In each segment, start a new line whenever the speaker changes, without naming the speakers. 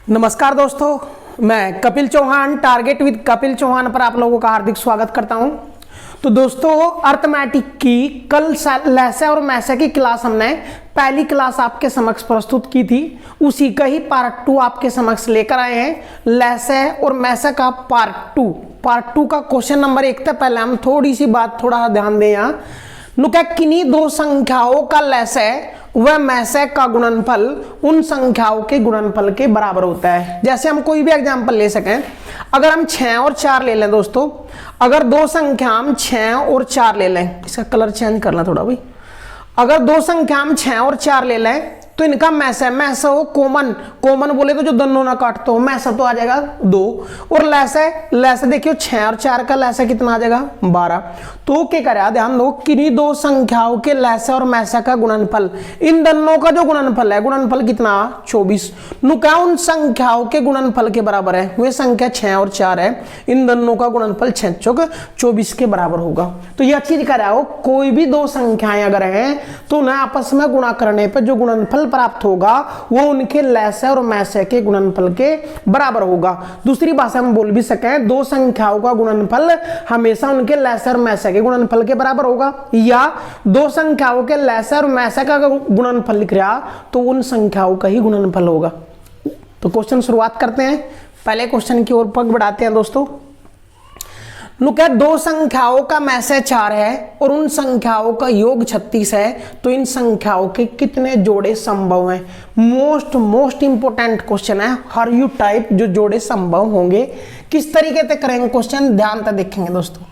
नमस्कार दोस्तों, मैं कपिल चौहान टारगेट विद कपिल चौहान पर आप लोगों का हार्दिक स्वागत करता हूं। तो दोस्तों, अर्थमेटिक की कल लैसे और मैसे की क्लास हमने पहली क्लास आपके समक्ष प्रस्तुत की थी, उसी का ही पार्ट 2 आपके समक्ष लेकर आए हैं। लैसे और मैसे का पार्ट 2 का क्वेश्चन नंबर 1 से पहले हम थोड़ी सी बात थोड़ा ध्यान दें। यहाँ नुका किन्हीं दो संख्याओं का लैसे वह मैसे का गुणनफल उन संख्याओं के गुणनफल के बराबर होता है। जैसे हम कोई भी एग्जांपल ले सकें, अगर हम 6 और 4 ले लें दोस्तों, अगर दो संख्या हम 6 और 4 ले लें, इसका कलर चेंज करना थोड़ा भाई, अगर दो संख्या हम 6 और 4 ले लें तो इनका मैसे हो कॉमन बोले तो जो दोनों ना काटते हो मैसे तो आ जाएगा 2, और लैसे देखियो 6 और 4 का लैसे कितना आ जाएगा 12। तो क्या करें, ध्यान दो, किन्हीं दो संख्याओं के लैसे और मैसे का गुणनफल, इन दोनों का जो गुणनफल है, गुणनफल कितना 24, नुका उन संख्याओं के गुणनफल के बराबर है। वे संख्या 6 और 4 है, इन दोनों का गुणनफल 6 चौक 24 के बराबर होगा। तो यह चीज कह रहा हो, कोई भी दो संख्याएं अगर हैं तो उन्हें आपस में गुणा करने पर जो गुणनफल प्राप्त होगा वो उनके लैसे और मैसे के गुणनफल के बराबर होगा। दूसरी भाषा में बोल भी सकें, दो संख्याओं का गुणनफल हमेशा उनके लैसे और मैसे के गुणनफल के बराबर होगा, या दो संख्याओं के लैसे और मैसे का गुणनफल लिख रहा तो उन संख्याओं का ही गुणनफल होगा। तो क्वेश्चन शुरुआत करते हैं, पहले क्वेश्चन की ओर पग बढ़ाते हैं दोस्तों। नुका दो संख्याओं का मैसे 4 है और उन संख्याओं का योग 36 है, तो इन संख्याओं के कितने जोड़े संभव हैं। मोस्ट इंपोर्टेंट क्वेश्चन है, हर यू टाइप जो जोड़े संभव होंगे किस तरीके से करेंगे क्वेश्चन, ध्यान से देखेंगे दोस्तों।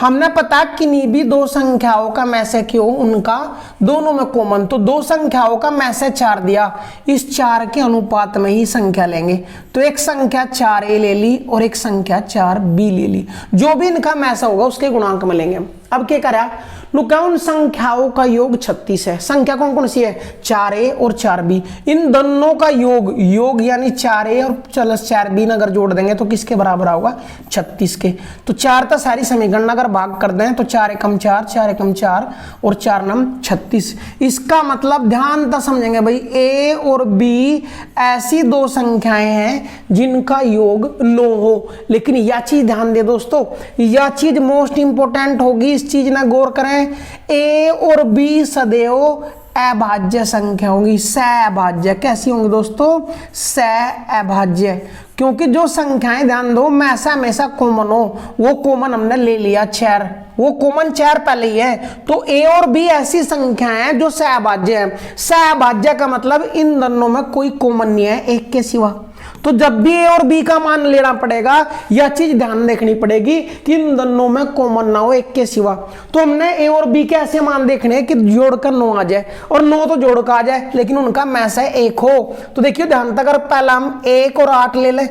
हमने पता किन्हीं भी दो संख्याओं का मैसे क्यों, उनका दोनों में कॉमन, तो दो संख्याओं का मैसे 4 दिया, इस 4 के अनुपात में ही संख्या लेंगे। तो एक संख्या 4a ले ली और एक संख्या 4b ले ली, जो भी इनका मैसे होगा उसके गुणांक में लेंगे। अब क्या करा, नुका उन संख्याओं का योग 36 है। संख्या कौन कौन सी है, 4a और 4b, इन दोनों का योग यानी 4a और 4b अगर जोड़ देंगे तो किसके बराबर होगा, 36 के। तो 4 तो सारी समीकरण अगर भाग कर दें तो 4 एकम 4, 4 एकम 4 और 4 नम 36। इसका मतलब ध्यान तो समझेंगे भाई, a और b ऐसी दो संख्याएं हैं जिनका योग 9 हो। लेकिन यह चीज ध्यान दे दोस्तों, यह चीज मोस्ट इंपोर्टेंट होगी, इस चीज ना गौर करें। a और b सदैव अभाज्य संख्या होंगी, सहअभाज्य। कैसी होंगी दोस्तों, सहअभाज्य, क्योंकि जो संख्याएं ध्यान दो मैसे हमेशा कॉमन हो, वो कॉमन हमने ले लिया 4, वो कॉमन 4 पहले ही है। तो a और b ऐसी संख्याएं हैं जो सहअभाज्य है। सहअभाज्य का मतलब इन दोनों में कोई कॉमन नहीं है एक के सिवा। तो जब भी a और b का मान लेना पड़ेगा, यह चीज ध्यान देखनी पड़ेगी कि इन दोनों में कॉमन ना हो एक के सिवा। तो हमने a और b के ऐसे मान देखने हैं कि जोड़कर 9 आ जाए, और 9 तो जोड़कर आ जाए लेकिन उनका मैसे 1 हो। तो देखिए ध्यान तक, अगर पहला हम 1 और 8 ले लें,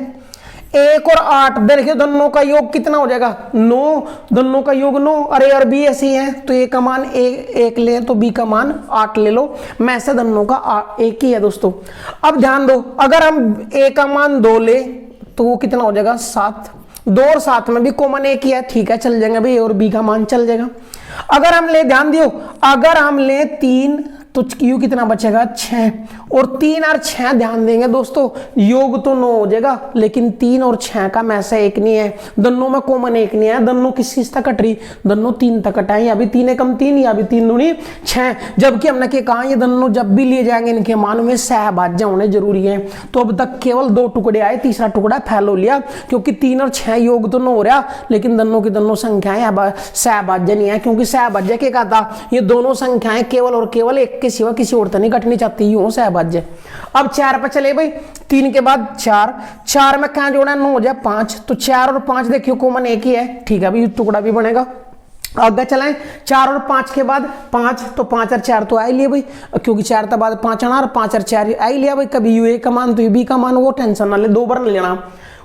1 और 8 देखिए दोनों का योग कितना हो जाएगा 9, दोनों का योग 9, और a और b ऐसे ही है तो a का मान 1 ले तो b का मान 8 ले लो, मैसे दोनों का 1 ही है दोस्तों। अब ध्यान दो, अगर हम a का मान 2 ले तो वो कितना हो जाएगा 7, 2 और 7 में भी कॉमन 1 ही है, ठीक है चल जाएगा भाई, a और b का मान चल जाएगा। अगर हम ले, ध्यान दियो, अगर हम ले 3 तो क्यू कितना बचेगा 6, और 3 और 6 ध्यान देंगे दोस्तों, योग तो 9 हो जाएगा लेकिन 3 और 6 का मैसे 1 नहीं है, दोनों में कॉमन 1 नहीं है, दोनों किस तक कट रही, दोनों 3 तक कटाए, या भी 3 एकम 3 या भी 3 दूनी 6। जबकि हमने क्या कहा, ये दोनों जब भी लिए जाएंगे इनके मान में सहअभाज्य होने जरूरी है। तो अब तक केवल 2 टुकड़े आए, तीसरा टुकड़ा फैल हो लिया, क्योंकि 3 और 6 योग तो 9 हो रहा लेकिन दोनों की दोनों संख्याएं सहअभाज्य नहीं है, क्योंकि सहअभाज्य क्या कहा था, ये दोनों संख्याएं केवल और केवल एक के सिवा किसी और नहीं कटनी चाहती, यूं सहअभाज्य। अब 4 पर चले भाई, 3 के बाद 4 में क्या जोड़ा 9 हो जाए 5, तो 4 और 5 देखियो कॉमन 1 ही है, ठीक है भाई, टुकड़ा भी बनेगा। आगे चलाएं, 4 और 5 के बाद 5, तो 5 और 4 तो आ ही लिया भाई, क्योंकि 4 के बाद 5 आना, और 5 और 4 आ ही लिया भाई, कभी यू a का मान तो यू b का मान, वो टेंशन ना ले, 2 बार न लेना।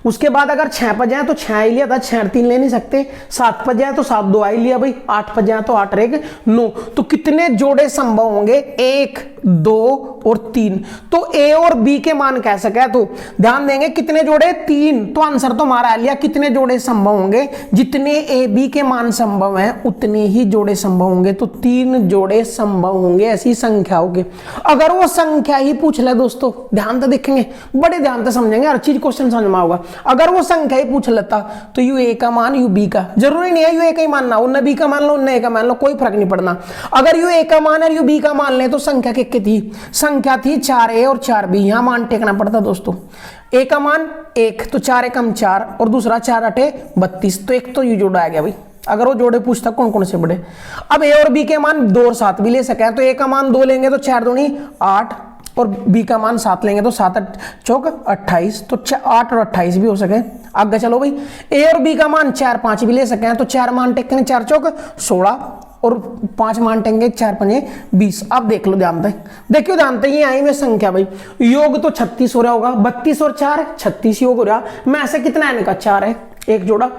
उसके बाद अगर 6 पर जाए तो 6 ही लिया था, 6 3 ले नहीं सकते, 7 पर जाए तो 7 2 आ ही लिया भाई, 8 पर जाए तो 8 और 1 9। तो कितने जोड़े संभव होंगे, 1 2 और 3। तो ए और बी के मान कह सके तो ध्यान देंगे कितने जोड़े 3, तो आंसर तो हमारा आ लिया कितने जोड़े संभव होंगे, जितने ए बी के मान संभव हैं उतने ही जोड़े संभव होंगे। तो 3 जोड़े संभव होंगे ऐसी संख्या होगी। अगर वो संख्या ही पूछ ले दोस्तों, ध्यान से देखेंगे, बड़े ध्यान से समझेंगे, हर चीज क्वेश्चन समझ में होगा। अगर वो संख्या ही पूछ लेता तो यू ए का मान यू बी का, जरूरी नहीं है यू ए का ही मानना, उन्हें बी का मान लो उन्हें ए का मान लो, कोई फर्क नहीं पड़ना। अगर यू ए का मान और यू बी का मान ले तो संख्या कितनी थी, संख्या थी 4a और 4b, यहां मान टेकना पड़ता दोस्तों। ए का मान 1 तो 4 एकम 4 और दूसरा 4 8 32, तो एक तो यू जोड़ा आ गया भाई। अगर वो जोड़े पूछता कौन कौन से बड़े। अब ए और बी के मान 2 और 7 भी ले सके, तो ए का मान 2 लेंगे तो 4 दूनी 8 और बी का मान 7 लेंगे तो 7 चौक 28, तो 8 और 28 भी हो सके। आगे चलो भाई, ए और बी का मान 4 5 भी ले सके, तो 4 मान टेकेंगे 4 चौक 16 और 5 मान टेंगे 4 5 20। अब देख लो ध्यान से, देखियो ध्यान से, ये आई में संख्या भाई, योग तो 36 हो रहा होगा, 32 और 4 36 योग हो रहा, में से कितना है इनका 4 है, एक जोड़ा।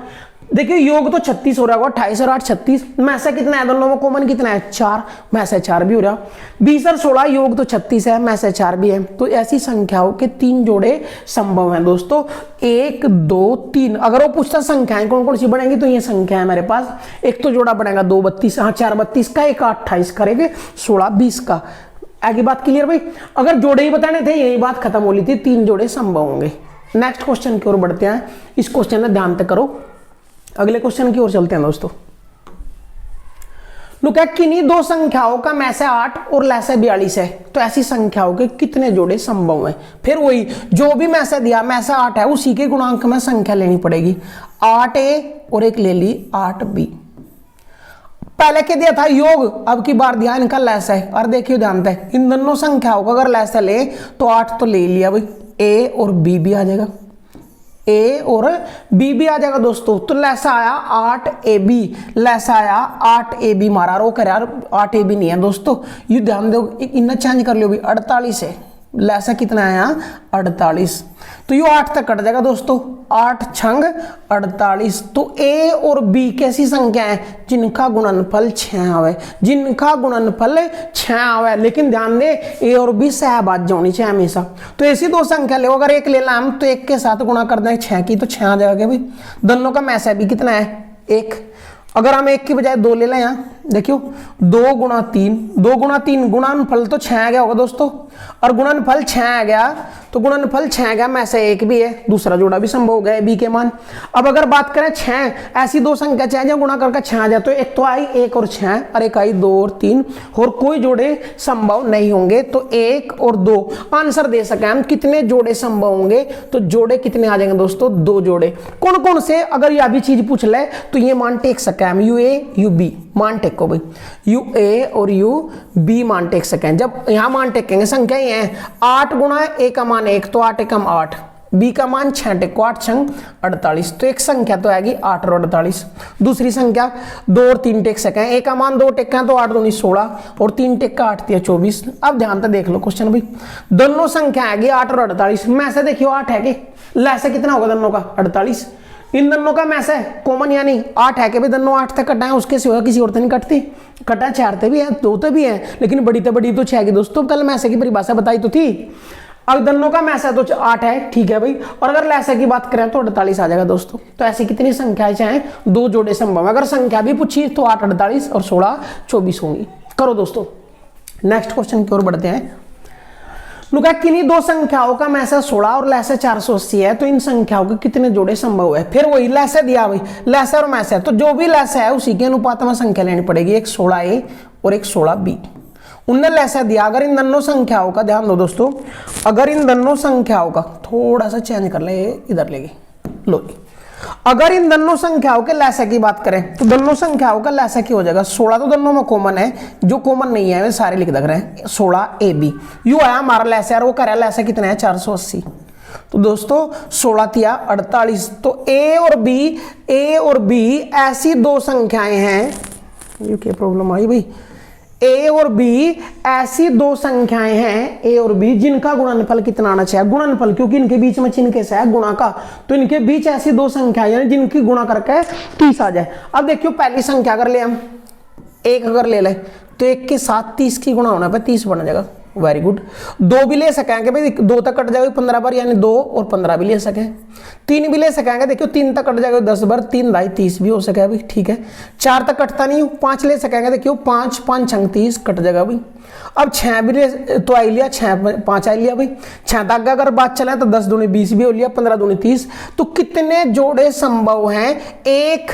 देखिए योग तो 36 हो रहा होगा, 28 और 8 36, में से कितना है, दोनों में कॉमन कितना है 4, में से 4 भी हो रहा। 20 और 16 योग तो 36 है, में से 4 भी है। तो ऐसी संख्याओं के 3 जोड़े संभव हैं दोस्तों, 1 2 3। अगर वो पूछता संख्याएं कौन कौन सी बनेंगी, तो ये संख्या है मेरे पास, एक तो जोड़ा बनेगा 2 32, हाँ 4 32 का, एक 28 करेंगे 16 20 का। आगे बात क्लियर भाई। अगर जोड़े ही बताने थे यही बात खत्म हो ली थी, 3 जोड़े संभव होंगे। नेक्स्ट क्वेश्चन की ओर बढ़ते हैं, इस क्वेश्चन में ध्यान तक करो, अगले क्वेश्चन की ओर चलते हैं दोस्तों। क्या किन्हीं 2 संख्याओं का में से 8 और ले से 42 है, तो ऐसी संख्याओं के कितने जोड़े संभव हैं। फिर वही जो भी में से दिया, में से 8 है, उसी के गुणांक में संख्या लेनी पड़ेगी। 8a और एक ले ली 8b। पहले के दिया था योग, अब की बार दिया इनका लैस है। और देखिए ध्यान से, इन दोनों संख्याओं का अगर लैस ले तो 8 तो ले लिया भाई, a और b भी आ जाएगा, ए और बी भी आ जाएगा दोस्तों। तो लैसा आया 8ab, लैसा आया 8ab मारा, रो कर यार 8ab नहीं है दोस्तों, ये ध्यान दो, इतना चेंज कर लियो भी, 48 है, लैसा कितना है यहाँ 48, तो ये 8 तक कट जाएगा दोस्तों, 8 छंग 48। तो ए और बी कैसी संख्या है, जिनका गुणनफल 6 आवे, जिनका गुणनफल 6 आवे। लेकिन ध्यान दे ए और बी सहभाज्य होनी चाहिए हमेशा। तो ऐसी 2 संख्या ले, अगर एक ले ला हम तो एक के साथ गुणा कर दें 6 की, तो 6 आ जाएगा भाई। दोनों का मैसा भी कितना है 1, अगर हम 1 की बजाय 2 ले लें, यहाँ देखियो 2 गुणा 3, 2 गुणा 3, गुणनफल तो 6 आ गया होगा दोस्तों, और गुणनफल 6 आ गया तो गुणनफल 6 आ गया, में से 1 भी है, दूसरा जोड़ा भी संभव हो गया बी के मान। अब अगर बात करें 6, ऐसी 2 संख्या चाहे गुणा करके 6 आ जाए, तो एक तो आई 1 और 6, और एक आई 2 और 3, और कोई जोड़े संभव नहीं होंगे। तो 1 और 2 आंसर दे सके हम कितने जोड़े संभव होंगे, तो जोड़े कितने आ जाएंगे दोस्तों 2 जोड़े। कौन कौन से, अगर यह भी चीज पूछ ले तो ये मान टेक सके हम, यू ए यू बी मान टेको भाई, यू ए और यू बी मान टेक सकें। जब यहां मान टेकेंगे संख्या ही है, 8 गुणा ए का मान 1 तो 8 एकम 8, बी का मान 6 टेको 8 छंग 48, तो एक संख्या तो आएगी 8 और 48। दूसरी संख्या 2 और 3 टेक सकें, ए का मान 2 टेक तो 8 दूनी 16 और 3 टेक का 8 दिया 24। अब ध्यान से देख लो क्वेश्चन भाई, दोनों संख्या आएगी 8 और 48, में से देखियो 8 है कि लैसे कितना होगा दोनों का 48, इन दोनों का में से कॉमन यानी 8 है कि भाई दोनों 8 तक कटाएं, उसके सिवा किसी और तो नहीं कटती, कटा 4 ते भी है 2 ते भी है, लेकिन बड़ी तो 6 की दोस्तों, कल मैसे की परिभाषा बताई तो थी। अब दोनों का मैसा तो 8 है, ठीक है भाई, और अगर लैसा की बात करें तो 48 आ जाएगा दोस्तों। तो ऐसी कितनी संख्याएं चाहे 2 जोड़े संभव है, अगर संख्या भी पूछी तो 8 48 और 16 24 होंगी। करो दोस्तों नेक्स्ट क्वेश्चन की ओर बढ़ते हैं। किन्हीं 2 संख्याओं का मैसा 16 और लैसा 480 है, तो इन संख्याओं के कितने जोड़े संभव है। फिर वही लैसा दिया भाई, लैसा और मैसा, तो जो भी लैसा है उसी के अनुपात में संख्या लेनी पड़ेगी, एक 16a और एक 16b। उनने लैसा दिया, अगर इन दोनों संख्याओं का ध्यान दो दोस्तों, अगर इन दोनों संख्याओं का थोड़ा सा चेंज कर ले, इधर लेगी लो, अगर इन दोनों संख्याओं के लैसा की बात करें तो दोनों संख्याओं का लैसा की हो जाएगा 16, तो दोनों में कॉमन है, जो कॉमन नहीं है वे सारे लिख दे रहे हैं 16ab। यू आया हमारा लैसा और वो कह रहा है लैसा कितना है 480, तो दोस्तों 16 तिया 48। तो ए और बी ऐसी 2 संख्याएं हैं, ये क्या प्रॉब्लम आई भाई, ए और बी ऐसी 2 संख्याएं हैं, ए और बी, जिनका गुणनफल कितना आना चाहिए, गुणनफल क्योंकि इनके बीच में चिन्ह कैसा है गुणा का, तो इनके बीच ऐसी 2 संख्याएं हैं जिनकी गुणा करके 30 आ जाए। अब देखियो पहली संख्या अगर ले हम 1 अगर ले ले तो 1 के साथ 30 की गुणा होने पर 30 बन जाएगा, वेरी गुड। 2 भी ले सकेंगे भाई, 2 तक कट जाएगा 15 बार, यानी 2 और 15 भी ले सकें। 3 भी ले सकेंगे, देखियो 3 तक कट जाएगा 10 बार, 3 दाई 30 भी हो सके भाई, ठीक है। 4 तक कटता नहीं हूँ, 5 ले सकेंगे, देखियो 5 5 छंग 30 कट जाएगा भाई। अब 6 भी ले तो आई लिया, 6 5 आई लिया भाई। 6 तक अगर बात चले तो 10 दूनी 20 भी हो लिया, 15 दूनी 30। तो कितने जोड़े संभव हैं? 1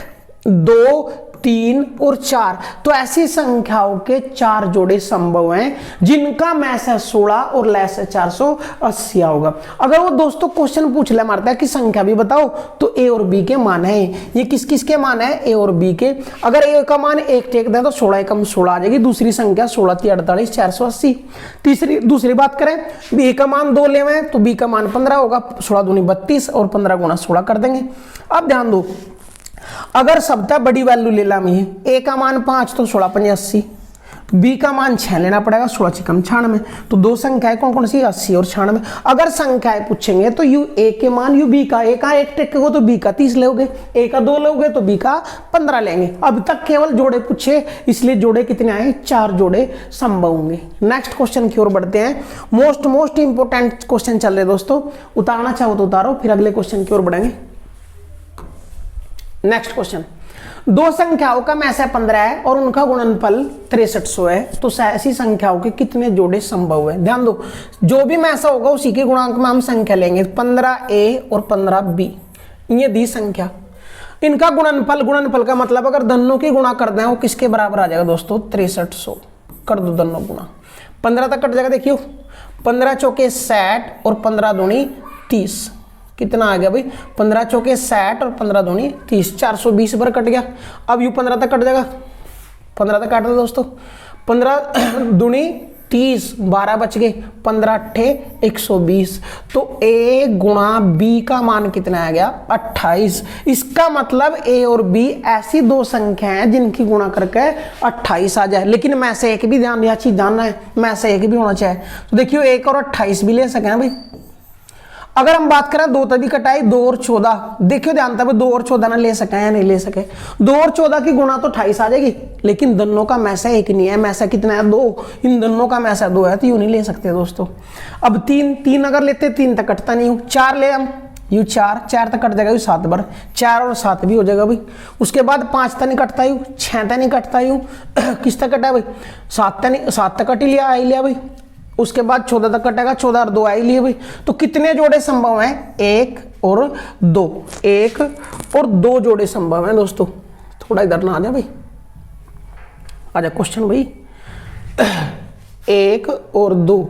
2 3 और 4। तो ऐसी संख्याओं के 4 जोड़े संभव हैं जिनका मैस है 16 और लैस है 480 होगा। अगर वो दोस्तों क्वेश्चन पूछ ले मारता है कि संख्या भी बताओ, तो ए और बी के मान है। ये किस किस के मान है? ए और बी के। अगर ए का मान 1 टेक दें तो 16 एकम 16 आ जाएगी। दूसरी संख्या 16 × 48 480। दूसरी बात करें, बी का मान 2 लेवे तो बी का मान 15 होगा। 16 दूनी 32 और 15 गुणा 16 कर देंगे। अब ध्यान दो, अगर सबसे बड़ी वैल्यू ले ला मैं, ए का मान 5 तो 16 5 80, बी का मान 6 लेना पड़ेगा, 16 6 96। तो 2 संख्याएं कौन कौन सी? 80 और 96। अगर संख्याएं पूछेंगे तो यू ए के मान यू बी का, ए का 1 टेक हो तो बी का 30 लोगे, ए का 2 लोगे तो बी का 15 लेंगे। अब तक केवल जोड़े पूछे, इसलिए जोड़े कितने आए? 4 जोड़े संभव होंगे। नेक्स्ट क्वेश्चन की ओर बढ़ते हैं। मोस्ट इंपोर्टेंट क्वेश्चन चल रहे दोस्तों, उतारना चाहो तो उतारो, फिर अगले क्वेश्चन की ओर बढ़ेंगे। नेक्स्ट क्वेश्चन, 2 संख्याओं का मैस है 15 है और उनका गुणनफल 6300 है, तो ऐसी संख्याओं के कितने जोड़े संभव है? ध्यान दो, जो भी मैसा होगा उसी के गुणांक में हम संख्या लेंगे। 15a और 15b, ये दी संख्या, इनका गुणनफल का मतलब अगर दोनों की गुणा कर दें वो किसके बराबर आ जाएगा दोस्तों? 6300। कर दो दोनों गुणा, 15 तक कट जाएगा, देखियो 15 चौके 60 और 15 दूनी 30, कितना आ गया भाई? 15 चौके 60 और 15 दूनी 30, 420 पर कट गया। अब यू 15 तक कट जाएगा, 15 तक काट दो दोस्तों, 15 दूनी 30, 12 बच गए, 15 अट्ठे 120। तो ए गुणा बी का मान कितना आ गया? 28। इसका मतलब ए और बी ऐसी 2 संख्याएं हैं जिनकी गुणा करके 28 आ जाए। लेकिन मैं से एक भी ध्यान, यह चीज जानना है, मैं से एक भी होना चाहिए। तो देखियो 1 और 28 भी ले सकें भाई। अगर हम बात करें 2 तभी कटाई, 2 और 14, देखियो ध्यान था 2 और 14 ना ले सके या नहीं ले सके। 2 और 14 की गुणा तो 28 आ जाएगी, लेकिन दोनों का मैसा एक नहीं है। मैसा कितना है? 2। इन दोनों का मैसा 2 है, तो यूं नहीं ले सकते दोस्तों। अब 3 अगर लेते 3 तक कटता नहीं हूं, 4 ले हम, यू 4 तक कट जाएगा, यू 7 बार, 4 और 7 भी हो जाएगा भाई। उसके बाद 5 तक नहीं कटता यू, 6 तक नहीं कटता यू, किस तक कटा है भाई? 7 तक कट ही लिया, आई लिया भाई। उसके बाद 14 तक कटेगा, 14 और 2 आई लिए भाई। तो कितने जोड़े संभव हैं? 1 और 2, 1 और 2 जोड़े संभव हैं दोस्तों। थोड़ा इधर ना आ जा भाई, आ जा क्वेश्चन भाई। 1 और 2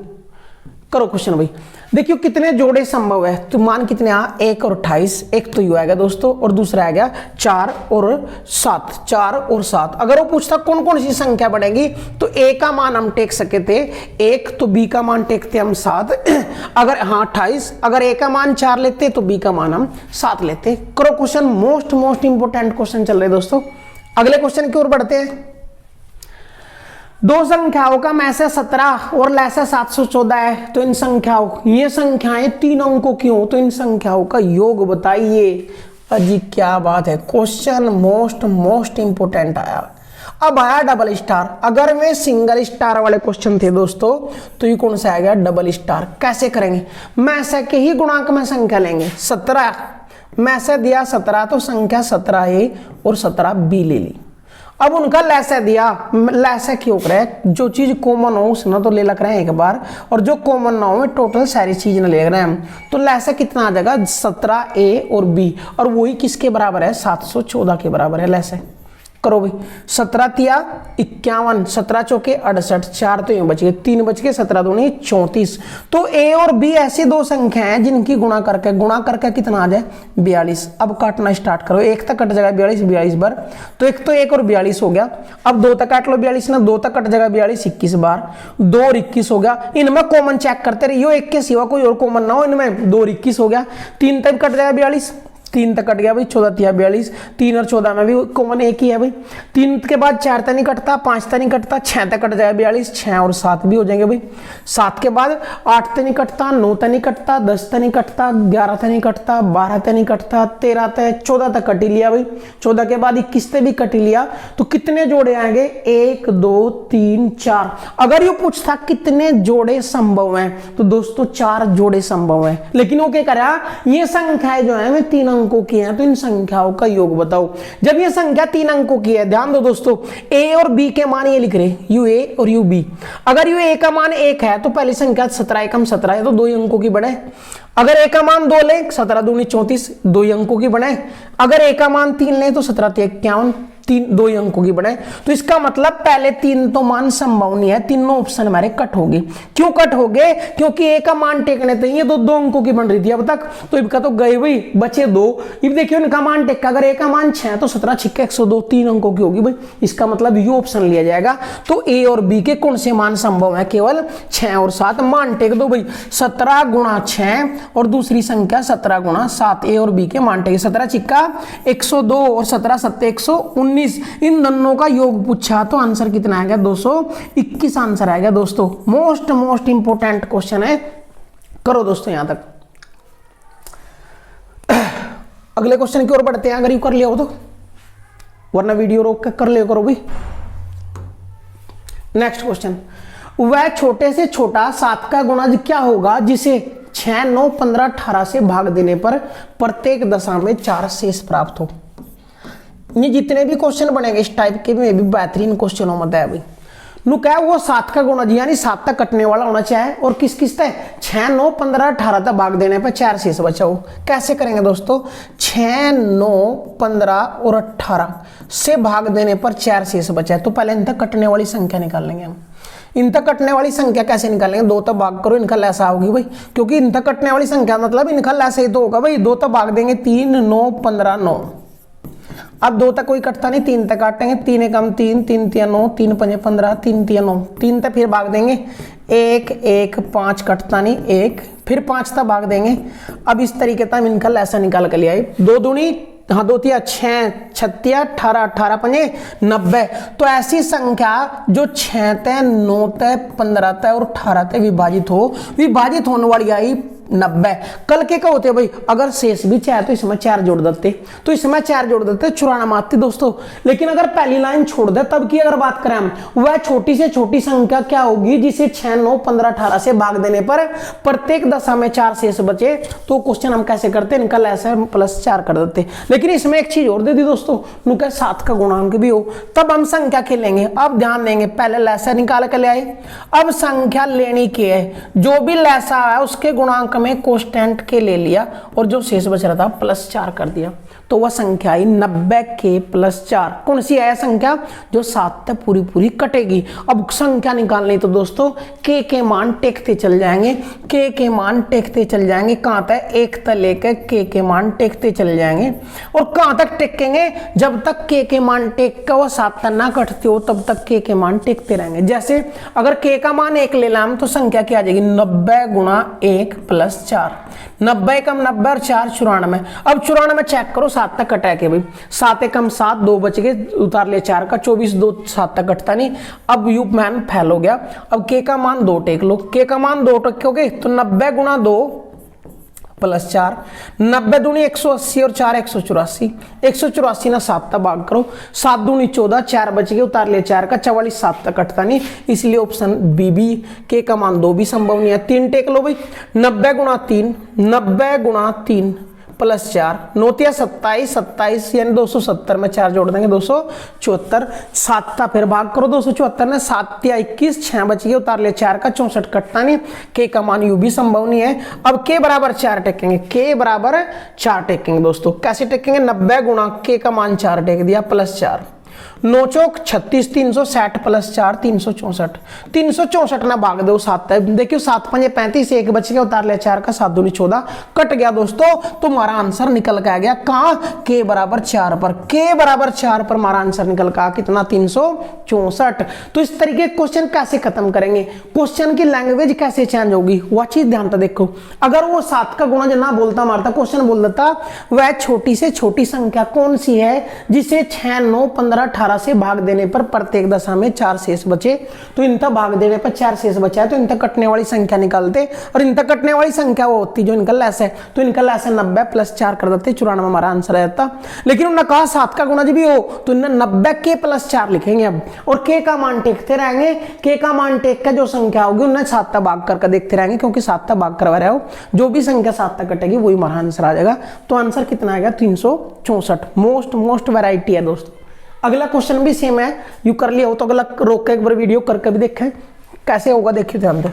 करो क्वेश्चन भाई। देखियो कितने जोड़े संभव है, तो मान कितने आ? 1 और 28, एक तो यू आएगा दोस्तों, और दूसरा आएगा 4 और 7, 4 और 7। अगर वो पूछता कौन कौन सी संख्या बढ़ेगी, तो ए का मान हम टेक सके थे 1, तो बी का मान टेकते हम 7, अगर हाँ 28, अगर ए का मान 4 लेते तो बी का मान हम 7 लेते। करो क्वेश्चन, मोस्ट इंपोर्टेंट क्वेश्चन चल रहे दोस्तों। अगले क्वेश्चन की ओर बढ़ते हैं। 2 संख्याओं का मैस है 17 और लैस है 714 है, तो इन संख्याओं, ये संख्याएं 3 अंकों की हो तो इन संख्याओं का योग बताइए। अजी क्या बात है, क्वेश्चन मोस्ट इंपोर्टेंट आया। अब आया डबल स्टार। अगर वे सिंगल स्टार वाले क्वेश्चन थे दोस्तों, तो ये कौन सा आएगा? Double star. कैसे करेंगे? मैसे के ही गुणांक में संख्या लेंगे। 17 मैसे दिया 17, तो संख्या 17a और 17b ले ली। अब उनका लैसा दिया, लैसा क्यों करे? जो चीज कॉमन हो उसने तो ले लग रहे हैं एक बार, और जो कॉमन ना हो टोटल सारी चीज ना ले रहे हैं हम। तो लैसा कितना आ जाएगा? 17a और b, और वही किसके बराबर है? 714 के बराबर है लैसा। करो भाई, 17 तिया 51, 17 चौके 68, 4 तो यूं बच गए, 3 बच गए, 17 दूनी 34। तो ए और बी ऐसी 2 संख्या हैं जिनकी गुणा करके कितना आ जाए? 42। अब काटना स्टार्ट करो, 1 तक कट जाएगा 42 बार, तो एक तो 1 और 42 हो गया। अब 2 तक काट लो 42 ना, 2 तक कट जाएगा 42 21 बार, 2 और 21 हो गया। इनमें कॉमन चेक करते रहिए, 1 के सिवा कोई और कॉमन ना हो, इनमें 2 और 21 हो गया। 3 तक कट जाएगा 42, 3 तक कट गया भाई, 14 तिया 42, 3 और 14 में भी कॉमन एक ही है भाई। 3 के बाद 4 तक नहीं कटता, 5 तक नहीं कटता, 6 तक कट जाएगा 42, 6 और 7 भी हो जाएंगे भाई। 7 के बाद 8 तक नहीं कटता, 9 तक नहीं कटता, 10 तक नहीं कटता, 11 तक नहीं कटता, 12 तक नहीं कटता, 13 तक, 14 तक कट ही लिया भाई। 14 के बाद 21 तक भी कट ही लिया। तो कितने जोड़े आएंगे? 1 2 3 4। अगर ये पूछता कितने जोड़े संभव हैं तो दोस्तों 4 जोड़े संभव हैं। लेकिन वो क्या करा, ये संख्याएं जो है वे 3 अंकों की हैं, तो इन संख्याओं का योग बताओ। जब ये संख्या 3 अंकों की है, ध्यान दो दोस्तों, ए और बी के मान ये लिख रहे, यू ए और यू बी। अगर यू ए का मान 1 है तो पहली संख्या 17 एकम 17 है, तो 2 अंकों की बढ़े। अगर ए का मान 2 ले, 17 दूनी 34, 2 अंकों की बढ़े। अगर ए का मान 3 ले तो 17 तिया 51, 2 अंकों की बढ़े। तो इसका मतलब पहले 3 तो मान संभव नहीं है, तीनों ऑप्शन हमारे कट हो गए। क्यों कट हो गए? क्योंकि ए का मान टेकने थे, ये 2 अंकों की बन रही थी अब तक, तो इनका तो गए भाई, बचे 2। अब देखियो इनका मान टेका, अगर ए का मान 6 तो 17 6 102, 3 अंकों की होगी भाई। इसका मतलब ये ऑप्शन लिया जाएगा। तो ए और बी के कौन से मान संभव है? केवल 6 और 7। मान टेक दो भाई, 17 गुणा 6 और दूसरी संख्या 17 गुणा 7। ए और बी के मान टेक, 17 छिक्का 102 और 17 7 119। इन दोनों का योग पूछा तो आंसर कितना आएगा? 221 आंसर आएगा दोस्तों। मोस्ट इंपोर्टेंट क्वेश्चन है, करो दोस्तों यहां तक। अगले क्वेश्चन की ओर बढ़ते हैं, अगर यू कर लिया हो तो, वरना वीडियो रोक कर लिया करो भी। नेक्स्ट क्वेश्चन, वह छोटे से छोटा 7 का गुणज क्या होगा जिसे 6 9 15 18 से भाग देने पर प्रत्येक दशा में 4 शेष प्राप्त हो। ये जितने भी क्वेश्चन बनेंगे इस टाइप के में भी बेहतरीन क्वेश्चन हो मत है भाई। नु क्या वो 7 का गुणज यानी 7 तक कटने वाला होना चाहिए, और किस किस तक? 6 9 15 18 तक भाग देने पर 4 शेष बचा हो। कैसे करेंगे दोस्तों? 6 9 15 और 18 से भाग देने पर 4 शेष बचा है, तो पहले इन तक कटने वाली संख्या निकाल लेंगे हम। इन तक कटने वाली संख्या कैसे निकालेंगे? 2 तक भाग करो, इनका लैसा होगी भाई, क्योंकि इन तक कटने वाली संख्या मतलब इनका लैसा ही तो होगा भाई। 2 तक भाग देंगे, 3 9 15 9। अब 2 तक कोई कटता नहीं, 3 तक काटेंगे, 3 एकम 3, 3 तिया 9, 3 पंजे 15, 3 तिया 9। 3 तक फिर भाग देंगे, 1 1 5 कटता नहीं, 1 फिर 5 तक भाग देंगे। अब इस तरीके से हम इनका लैसा निकाल कर लिया। 2 दूनी, हाँ 2 तिया 6 36 18 18 पंजे 90। तो ऐसी संख्या जो 6 तय 9 तय 15 तय और 18 तय विभाजित होने वाली आई 90। कल के क्या होते भाई, अगर शेष भी चाहे तो इसमें 4 जोड़ देते, तो इसमें 4 जोड़ देते, 94 आती दोस्तों। लेकिन अगर पहली लाइन छोड़ दे तब की अगर बात करें हम, वह छोटी से छोटी संख्या क्या होगी जिसे 6 9 15 18 से भाग देने पर प्रत्येक दशा में 4 शेष बचे। तो क्वेश्चन हम कैसे करते, इनका लैसा +4 कर देते। लेकिन इसमें एक चीज और दे दी दोस्तों, नुका 7 का गुणांक भी हो, तब हम संख्या खेलेंगे। अब ध्यान देंगे, पहले लैसा निकाल कर ले आए, अब संख्या लेनी की है, जो भी लैसा है उसके गुणांक में कांस्टेंट के ले लिया और जो शेष बच रहा था +4 कर दिया, तो वह संख्या आई 90 के +4। कौन सी है संख्या? जो 7 तक पूरी कटेगी। अब संख्या निकालनी तो दोस्तों के मान टेकते चल जाएंगे, के मान टेकते चल जाएंगे। कहां तक? 1 तक लेकर के मान टेकते चल जाएंगे। और कहां तक टेकेंगे? जब तक के मान टेक का वह 7 तक ना कटते हो तब तक के मान टेकते रहेंगे। जैसे अगर के का मान 1 ले लाम तो संख्या क्या आ जाएगी? 90 गुणा 1 +4। 90 कम 90 और 4 94। अब 94 चेक करो, 7 तक कटा के भाई, 7 एकम 7, 2 बच गए, उतार ले 4 का, 24 2 7 तक कटता नहीं। अब यू मैन फैल हो गया। अब के का मान 2 टेक लो, के का मान 2 टेकोगे तो 90 गुणा 2 +4, 90 दूनी 180 और 4 184, 184 ना 7 तक भाग करो, 7 दूनी 14, 4 बच गए, उतार ले 4 का, 44 7 तक कटता नहीं, इसलिए ऑप्शन बी के का मान 2 भी संभव नहीं है। 3 टेक लो भाई, 90 गुणा 3, 90 गुणा 3 +4, 9 तिया 27, 27 यानी 270 में 4 जोड़ देंगे 274, 7 का फिर भाग करो 274 ने, 7 तिया 21, 6 बच गए, उतार ले 4 का, 64 कटता नहीं, के का मान यू भी संभव नहीं है। अब के बराबर 4 टेकेंगे, के बराबर 4 टेकेंगे दोस्तों। कैसे टेकेंगे? 90 गुणा के का मान 4 टेक दिया +4, 9 चौक 36, 360 प्लस 4 364। 364 ना भाग दो 7 है, देखियो 7 पंजे 35, एक बच गया, उतार लिया 4 का, 7 दूनी 14, कट गया दोस्तों। तो हमारा आंसर निकल के आ गया कहां, k बराबर 4 पर। k बराबर 4 पर हमारा आंसर निकल का कितना, 364। तो इस तरीके क्वेश्चन कैसे खत्म करेंगे, क्वेश्चन की लैंग्वेज कैसे चेंज होगी, वह चीज ध्यान से देखो। अगर वो 7 का गुणा ना बोलता मारता, क्वेश्चन बोल देता वह छोटी से छोटी संख्या कौन सी है जिसे 6, 9, 15, 18 से भाग देने पर प्रत्येक दशा में 4 शेष बचे। तो इनका भाग देने पर 4 शेष बचा है, तो इनका कटने वाली संख्या निकालते, और इनका कटने वाली संख्या वो होती जो इनका लेस है, तो इनका लेस है 90 प्लस 4 कर देते, 94 हमारा आंसर आ जाता। लेकिन उन्होंने कहा 7 का गुणा जब भी हो तो इन्हें 90 के प्लस 4 लिखेंगे अब, और के का मान टेकते रहेंगे। के का मान टेक का जो संख्या होगी उन्हें 7 तक भाग करके देखते रहेंगे, क्योंकि 7 तक भाग करवा रहे हो, जो भी संख्या 7 तक कटेगी वही हमारा आंसर आ जाएगा। तो आंसर कितना आएगा, 364। मोस्ट वैरायटी है दोस्तों। अगला क्वेश्चन भी सेम है, यू कर लिया हो तो अगला रोक के एक बार वीडियो करके भी देखें कैसे होगा, देखिए ध्यान से।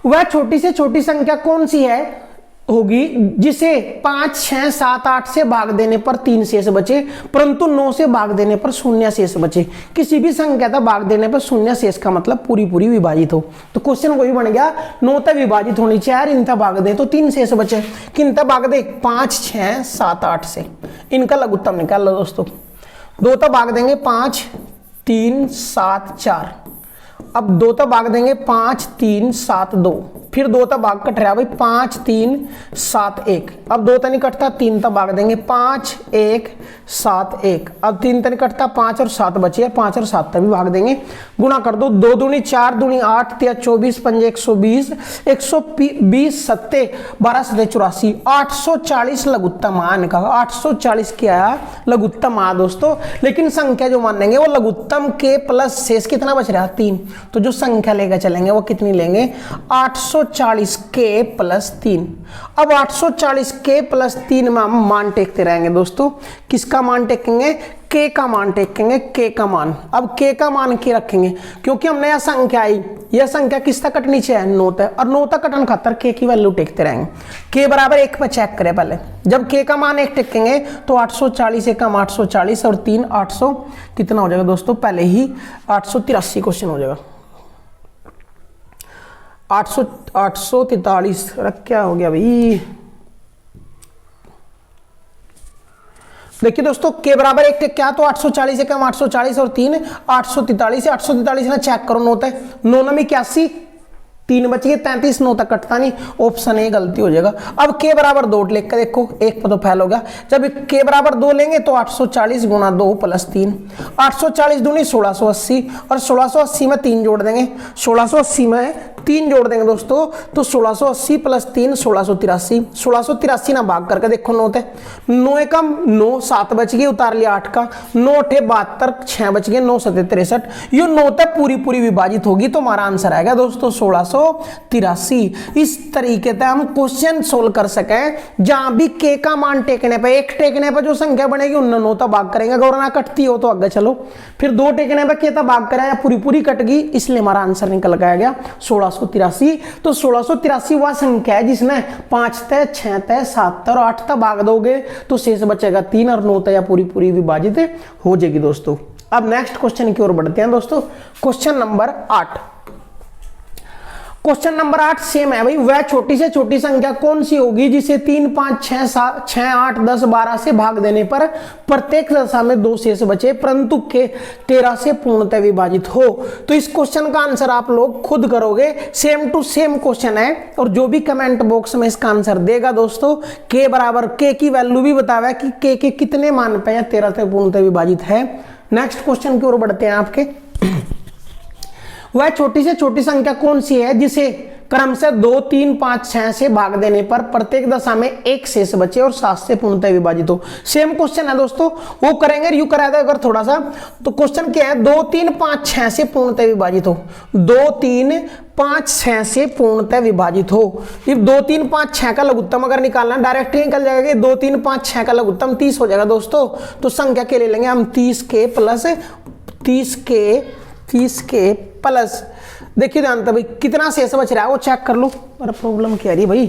वह छोटी से छोटी संख्या कौन सी है होगी जिसे 5, 6, 7, 8 से भाग देने पर 3 शेष बचे, परंतु 9 से भाग देने पर 0 शेष बचे। किसी भी संख्या का भाग देने पर 0 शेष का मतलब पूरी विभाजित हो। तो क्वेश्चन वही बन गया, 9 तक विभाजित होनी चाहिए, इनका भाग दे तो 3 शेष बचे। किनका भाग दे, 5, 6, 7, 8 से। इनका लघुत्तम निकाल लो दोस्तों। 2 तक भाग देंगे 5, 3, 7, 4। अब 2 तक भाग देंगे 5, 3, 7, 2। फिर 2 तक भाग कट रहा है भाई, 5, 3, 7, 1। अब 2 तक नहीं कटता, 3 तक भाग देंगे 5, 1, 7, 1। अब 3 तक नहीं कटता, 5 और 7 बचे, 5 और 7 तक भी भाग देंगे, गुणा कर दो। 2 दूनी 4 दूनी 8, 3 24, 5 120, 120 7 12 7 84, 840 लघुत्तम मान का, 840 क्या है लघुत्तम आ दोस्तों। लेकिन संख्या जो मानेंगे वो लघुत्तम के प्लस शेष कितना बच रहा है, 3। तो जो संख्या लेकर चलेंगे वो कितनी लेंगे, 840 के प्लस 3। अब 840 के प्लस 3 में हम मान टेकते रहेंगे दोस्तों। किसका मान टेकेंगे, के का मान टेकेंगे, के का मान। अब के का मान के रखेंगे क्योंकि हमने यह संख्या आई, यह संख्या किस तक कटनी चाहिए, 9 तक, और 9 तक कटन खातर के की वैल्यू टेकते रहेंगे। के बराबर 1 पे चेक करें पहले। जब के का मान 1 टेकेंगे तो 840 1 कम 840 और 3 800 कितना हो जाएगा दोस्तों, पहले ही 883 क्वेश्चन हो जाएगा। 843 क्या हो गया भाई, देखिए दोस्तों के बराबर 1 टेक क्या, तो 840 कम 840 और 3 843 है। 843 ना चेक करो, 9 तक 9 में 81, 3 बच गए 33, 9 तक कटता नहीं, ऑप्शन ए गलती हो जाएगा। अब के बराबर 2 लेकर देखो, एक पर तो फैल हो गया। जब के बराबर 2 लेंगे तो 840 गुणा 2 प्लस 3, 840 दूनी 1680, और 1680 में 3 जोड़ देंगे, 1680 में 3 जोड़ देंगे दोस्तों, तो 1680 प्लस 3 1683। 1683 ना भाग करके देखो 9 थे, 9 कम 9 7 बच गए, उतार लिया 8 का, 9 8 72 6 बच गए, 9 7 63। ये 9 तक पूरी विभाजित होगी, तो हमारा आंसर आएगा दोस्तों 1683। इस तरीके से हम क्वेश्चन सोल्व कर सके, जहां भी के का मान टेकने पर, 1 टेकने पर जो संख्या बनेगी उन 9 तक भाग करेंगे, अगर ना कटती हो तो आगे चलो। फिर 2 टेकने पर के तक भाग करें, पूरी कट गई, इसलिए हमारा आंसर निकल के आ गया 1683। तो 1683 वह संख्या है जिसमें 5 तय 6 तय 7 तय और 8 तक भाग दोगे तो शेष बचेगा 3 और 9 तय या पूरी विभाजित हो जाएगी दोस्तों। अब नेक्स्ट क्वेश्चन की ओर बढ़ते हैं दोस्तों। Question number 8, question number 8 same है भाई। वह छोटी से छोटी संख्या कौन सी होगी जिसे 3 5 6 7 6 8 10 12 से भाग देने पर प्रत्येक दशा में 2 शेष बचे परंतु के 13 से पूर्णतः विभाजित हो। तो इस क्वेश्चन का आंसर आप लोग खुद करोगे, सेम टू सेम क्वेश्चन है, और जो भी कमेंट बॉक्स में इसका आंसर देगा दोस्तों, के बराबर के की वैल्यू भी बताया कि के कितने मान पे 13 से पूर्णतः विभाजित है। नेक्स्ट क्वेश्चन की ओर बढ़ते हैं आपके। वह छोटी से छोटी संख्या कौन सी है जिसे क्रमशः 2 3 5 6 से भाग देने पर प्रत्येक दशा में 1 शेष बचे और 7 से पूर्णतः विभाजित हो। सेम क्वेश्चन है दोस्तों, वो करेंगे, रिव्यू करा देगा अगर थोड़ा सा। तो क्वेश्चन क्या है, 2 3 5 6 से पूर्णतः विभाजित हो, 2 3 5 6 से पूर्णतः विभाजित हो। ये 2 3 5 6 का लघुत्तम अगर निकालना डायरेक्ट ही निकल जाएगा, 2 3 5 6 का लघुत्तम 30 हो जाएगा दोस्तों। तो संख्या के ले लेंगे हम 30 के प्लस 30 के प्लस, देखिए ध्यान भाई कितना शेष बच रहा है वो चेक कर लो। मेरा प्रॉब्लम क्या है भाई,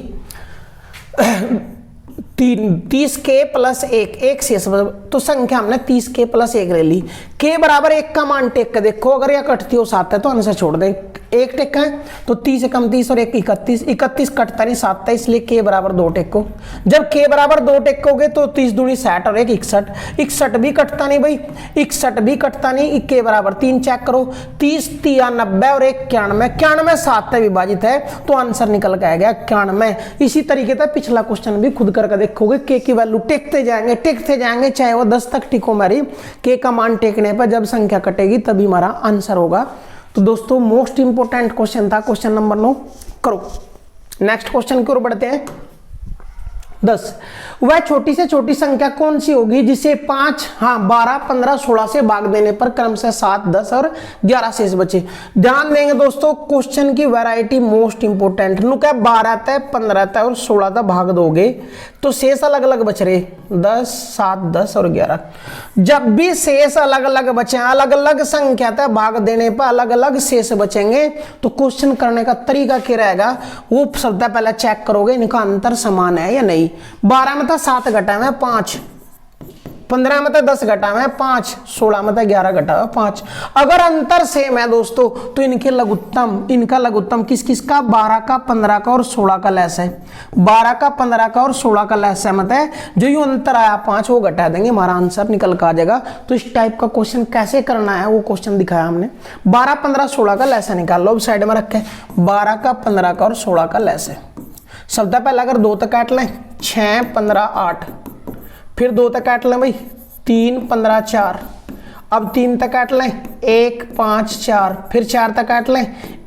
30 के प्लस 1 एक शेष, तो संख्या हमने 30 के प्लस 1 ले ली। के बराबर 1 का मान टेक के देखो, अगर यह कटती हो 7 है तो आंसर छोड़ दे, 1 टेक है तो 30 से कम 30 और 1 31, 31 कटता नहीं 7 है, इसलिए के बराबर 2 टेको। जब के बराबर 2 टेकोगे तो 30 दूनी 60 और 1 61, 61 भी कटता नहीं भाई, 61 भी कटता नहीं, के बराबर 3 चेक करो, 30 3 90 और 1 91, 91 7 से विभाजित है तो आंसर निकल के आ गया 91। इसी तरीके से पिछला क्वेश्चन भी खुद करके देखोगे, के की वैल्यू टेकते जाएंगे चाहे वो 10 तक टिको मेरी, के का मान टेकने पर जब संख्या कटेगी तभी हमारा आंसर होगा। तो दोस्तों मोस्ट इंपोर्टेंट क्वेश्चन था क्वेश्चन नंबर 9। करो नेक्स्ट क्वेश्चन की ओर बढ़ते हैं। 10 वह छोटी से छोटी संख्या कौन सी होगी जिसे 5 12 15 16 से भाग देने पर क्रमशः 7 10 और 11 शेष बचे। ध्यान देंगे दोस्तों, क्वेश्चन की वैरायटी मोस्ट इंपोर्टेंट। नु क्या 12 तय 15 तय और 16 तक भाग दोगे तो शेष अलग अलग बच रहे 10 7 10 और 11। जब भी शेष अलग अलग बचे, अलग अलग संख्या तय भाग देने पर अलग अलग शेष बचेंगे तो क्वेश्चन करने का तरीका क्या रहेगा, वो सबसे पहले चेक करोगे इनका अंतर समान है या नहीं। 12 में था 7 घटा में 5, 15 में था 10 घटा में 5, 16 में था 11 घटा में 5। अगर अंतर सेम है दोस्तों तो इनका लघुत्तम किस किस का, 12 का 15 का और 16 का लेस है, 12 का 15 का और 16 का लेस है, मतलब जो ये अंतर आया 5 वो घटा देंगे, हमारा आंसर निकल कर आ जाएगा। तो इस टाइप का क्वेश्चन कैसे करना है वो क्वेश्चन दिखाया हमने। 12 15 16 का लेस निकाल लो, साइड में रखे 12 का 15 का और 16 का लेस है। सबसे पहले अगर 2 तक काट लें 6 15 8, फिर 2 तक काट लें भाई 3 15 4, अब 3 तक काट लें 1 5 4, फिर 4 तक काट लें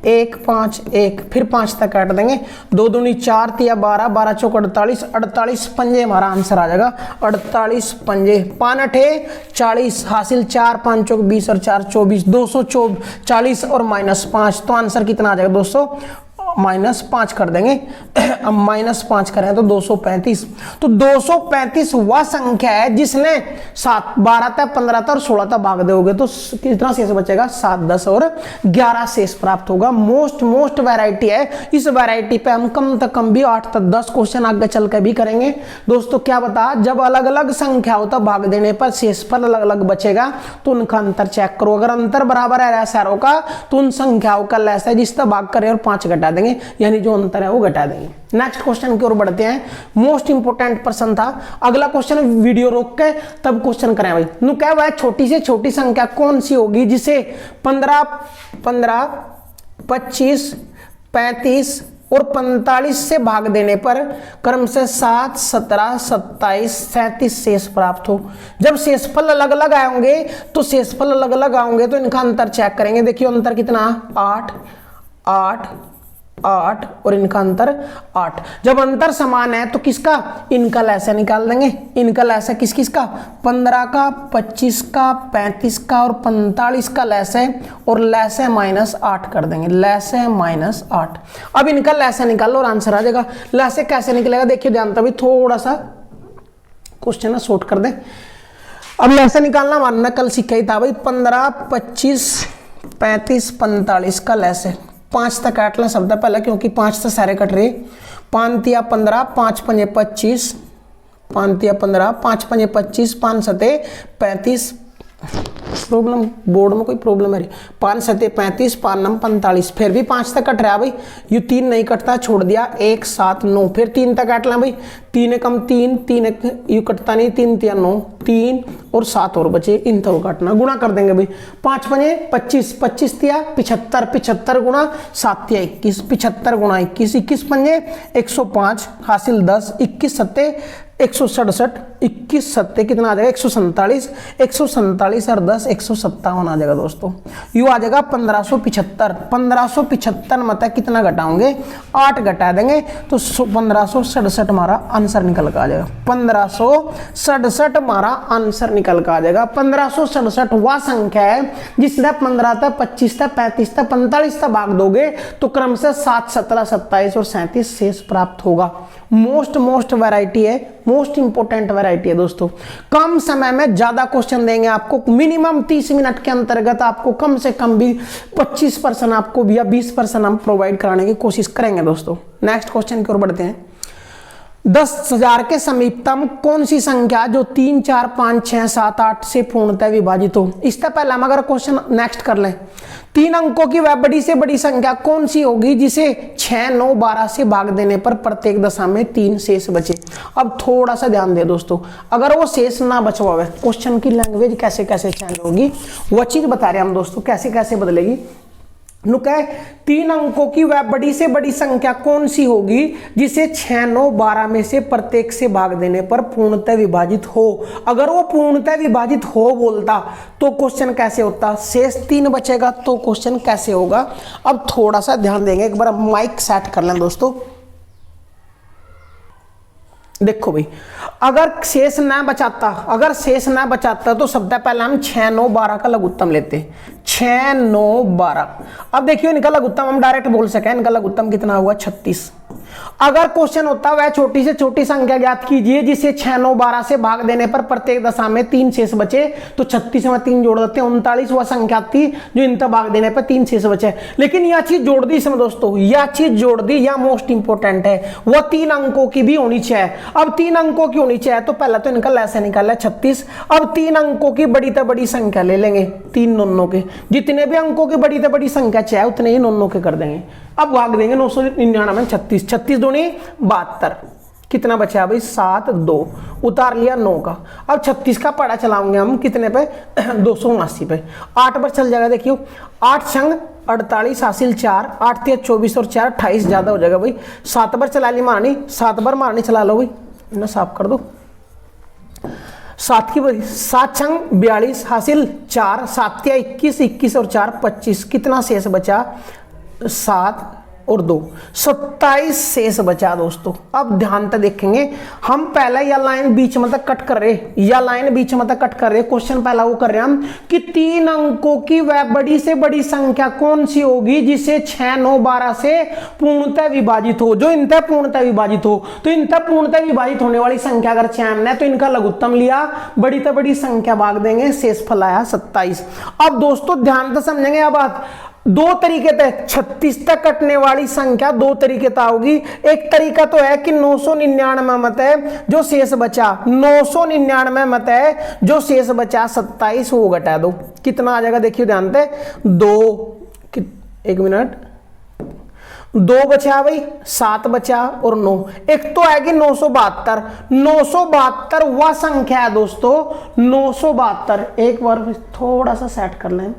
1 5 1, फिर 5 तक काट देंगे 2 दूनी 4 3 12, 12 चौक 48, 48 पंजे हमारा आंसर आ जाएगा। 48 पंजे 5 8 40 हासिल, 4 5 चौक 20 और 4 24, 240 और -5, तो आंसर कितना आ जाएगा दोस्तों, -5 कर देंगे। अब -5 करें तो 235, तो 235 वह संख्या है जिसने 7 12 तक 15 तक और 16 तक भाग दोगे तो कितना शेष बचेगा, 7 10 और 11 शेष प्राप्त होगा। मोस्ट वैरायटी है, इस वैरायटी पे हम कम से कम भी 8 तक 10 क्वेश्चन आगे चल के भी करेंगे दोस्तों। क्या बता, जब अलग अलग संख्या होता भाग देने पर शेष पर अलग अलग बचेगा तो उनका अंतर चेक करो। अगर अंतर बराबर है सैरों का तो उन संख्याओं का लेस है जिसका भाग करें और 5 घटा देंगे, यानी जो अंतर है वो घटा देंगे। नेक्स्ट क्वेश्चन की ओर बढ़ते हैं। मोस्ट इंपोर्टेंट प्रश्न था। अगला क्वेश्चन वीडियो रोक के तब क्वेश्चन करें भाई। नु क्या हुआ, छोटी से छोटी संख्या कौन सी होगी जिसे 15 15 25 35 और 45 से भाग देने पर क्रम से 7 17 27 37 शेष प्राप्त हो। जब शेषफल अलग अलग आएंगे तो इनका अंतर चेक करेंगे। देखिए अंतर कितना, 8 8 8 और इनका अंतर 8। जब अंतर समान है तो किसका, इनका लैसा निकाल देंगे। इनका लैसा किस किस का, 15 का 25 का 35 का और 45 का लैसा है, और लैसा -8 कर देंगे, लैसा -8। अब इनका लैसा निकाल लो और आंसर आ जाएगा। लैसा कैसे निकलेगा देखिए ध्यान, तभी थोड़ा सा क्वेश्चन ना शॉर्ट कर दे। अब लैसा निकालना मानना कल सीखा ही था भाई। 15 25 35 45 का लैसा है। 5 तक काट लें सबसे पहले, क्योंकि 5 से सारे कट रहे। 5 तिया 15, 5 पंजे 25, 5 तिया 15, 5 पंजे 25, 5 सते 35। प्रॉब्लम बोर्ड में कोई प्रॉब्लम है, 5 सते 35, 5 नम 45, फिर भी 5 तक कट रहा भाई। यू 3 नहीं कटता, छोड़ दिया 1 7 9, फिर 3 तक काट लें भाई। 3 कम 3 3 यू कटता नहीं, 3 तिया 9, 3 और 7 और बचे, इन तो काटना, गुणा कर देंगे भाई। 5 पंजे 25, 25 तिया 75, 75 गुणा 7 तिया 21, 75 गुणा 21, 21 पंजे 105 हासिल 10, 21 सत्ते 167, 21 सत्ते कितना आ जाएगा 147, 147 और 10 157 आ जाएगा दोस्तों। यू आ जाएगा 1575। 1575 मतलब कितना घटाओगे, 8 घटा देंगे तो 1567 हमारा आंसर निकल कर आ जाएगा। 1567 हमारा आंसर निकल कर आ जाएगा। 1567 वह संख्या है जिसने 15 तक 25 तक 35 तक 45 तक भाग दोगे तो क्रम से 7 17 27 और 37 शेष प्राप्त होगा। मोस्ट वैरायटी है, मोस्ट इंपोर्टेंट वैरायटी है दोस्तों। कम समय में ज्यादा क्वेश्चन देंगे आपको, मिनिमम 30 मिनट के अंतर्गत आपको कम से कम भी 25% आपको या 20% हम प्रोवाइड कराने की कोशिश करेंगे दोस्तों। नेक्स्ट क्वेश्चन की ओर बढ़ते हैं। 10,000 के समीपतम कौन सी संख्या जो 3, 4, 5, 6, 7, 8 से पूर्णतः विभाजित हो। इससे पहले हम अगर क्वेश्चन नेक्स्ट कर लें, 3 अंकों की वह बड़ी से बड़ी संख्या कौन सी होगी जिसे 6, 9, 12 से भाग देने पर प्रत्येक दशा में 3 शेष बचे। अब थोड़ा सा ध्यान दे दोस्तों, अगर वो शेष ना बचा हुआ है, क्वेश्चन की लैंग्वेज कैसे कैसे चेंज होगी वो चीज बता रहे हैं हम दोस्तों, कैसे कैसे बदलेगी। नुका है 3 अंकों की वह बड़ी से बड़ी संख्या कौन सी होगी जिसे 6, 9, 12 में से प्रत्येक से भाग देने पर पूर्णतः विभाजित हो। अगर वो पूर्णतः विभाजित हो बोलता तो क्वेश्चन कैसे होता, शेष 3 बचेगा तो क्वेश्चन कैसे होगा। अब थोड़ा सा ध्यान देंगे, एक बार माइक सेट कर लें दोस्तों। देखो भाई, अगर शेष ना बचाता तो सबसे पहले हम 6, 9, 12 का लघुत्तम लेते, 6, 9, 12। अब देखिए इनका लघुत्तम हम डायरेक्ट बोल सके, इनका लघुत्तम कितना हुआ 36। अगर क्वेश्चन होता वह छोटी से छोटी संख्या ज्ञात कीजिए जिसे 6, 9, 12 से भाग देने पर प्रत्येक दशा में 3 शेष बचे, तो 36 में 3 जोड़ देते हैं, 39 वह संख्या थी जो इनका भाग देने पर 3 शेष बचे। लेकिन यह चीज जोड़ दी इसमें दोस्तों, यह चीज जोड़ दी, यह मोस्ट इंपोर्टेंट है, वह 3 अंकों की भी होनी चाहिए। अब 3 अंकों की होनी चाहिए तो पहले तो इनका लैसा निकाला 36। अब 3 अंकों की बड़ी से बड़ी संख्या ले लेंगे, 3 नोनों के, जितने भी अंकों की बड़ी से बड़ी संख्या चाहे उतने ही नोनों के कर देंगे। अब भाग देंगे 999 36, 36 दूनी 72, कितना बचा भाई 7, 2 उतार लिया 9 का। अब 36 का पढ़ा चलाओगे हम कितने पे 279 पे, 8 पर चल जाएगा। देखियो 8 संग 48 हासिल 4, 8 3 24 और 4 28 ज्यादा हो जाएगा भाई। 7 बार चला ली मारनी, 7 बार मारनी चला लो भाई, इन्हें साफ कर दो। 7 की 7 संग 42 हासिल 4, 7 3 21, 21 और 4 25, कितना शेष बचा 7 और 2 27 शेष बचा दोस्तों। अब ध्यान से देखेंगे हम, पहले या लाइन बीच में तक कट कर रहे, क्वेश्चन पहला वो कर रहे हैं हम कि 3 अंकों की वह बड़ी से बड़ी संख्या कौन सी होगी जिसे 6, 9, 12 से पूर्णतः विभाजित हो, जो इनतः पूर्णतः विभाजित हो। तो इनतः पूर्णतः विभाजित होने वाली संख्या अगर 6 हमने तो इनका लघुत्तम लिया, बड़ी से बड़ी संख्या भाग देंगे, शेषफल आया 27। अब दोस्तों ध्यान से समझेंगे यह बात, 2 तरीके थे 36 तक कटने वाली संख्या, 2 तरीके तो होगी। एक तरीका तो है कि 999 मत है जो शेष बचा, 999 मत है जो शेष बचा 27 वो घटा दो, कितना आ जाएगा देखिए ध्यान से 2, 1 मिनट, 2 बचा भाई, 7 बचा और 9। एक तो आएगी 972, 972 वह संख्या है दोस्तों, 972, एक बार थोड़ा सा सेट कर लें,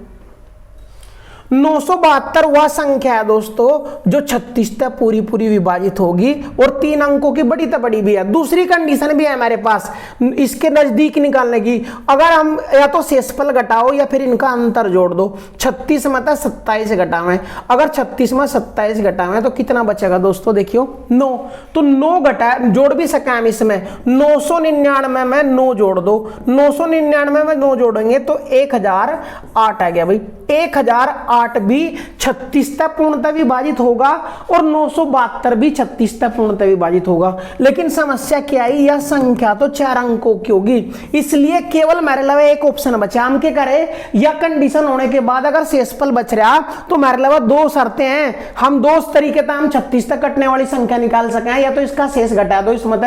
972 वह संख्या है दोस्तों जो 36 तक पूरी पूरी विभाजित होगी और 3 अंकों की बड़ी तो बड़ी भी है। दूसरी कंडीशन भी है हमारे पास इसके नजदीक निकालने की, अगर हम या तो शेषफल घटाओ या फिर इनका अंतर जोड़ दो। 36 में था 27 घटावें, अगर 36 में 27 घटावें तो कितना बचेगा दोस्तों, देखियो 9, तो 9 घटा जोड़ भी सके हम इसमें, 999 में 9 जोड़ दो, 999 में 9 जोड़ेंगे तो 1008 आ गया भाई। 1008 भी 36 तक पूर्णतः विभाजित होगा और 972 भी 36 तक पूर्णतः विभाजित होगा। लेकिन समस्या क्या है, यह संख्या तो 4 अंकों की होगी, इसलिए केवल मेरे लिए एक ऑप्शन बचा। हम क्या करें, यह कंडीशन होने के बाद अगर शेषफल बच रहा तो मेरे लिए 2 शर्तें हैं, हम 2 तरीके से हम 36 तक कटने वाली संख्या निकाल सकें, या तो इसका शेष घटा दो इसमें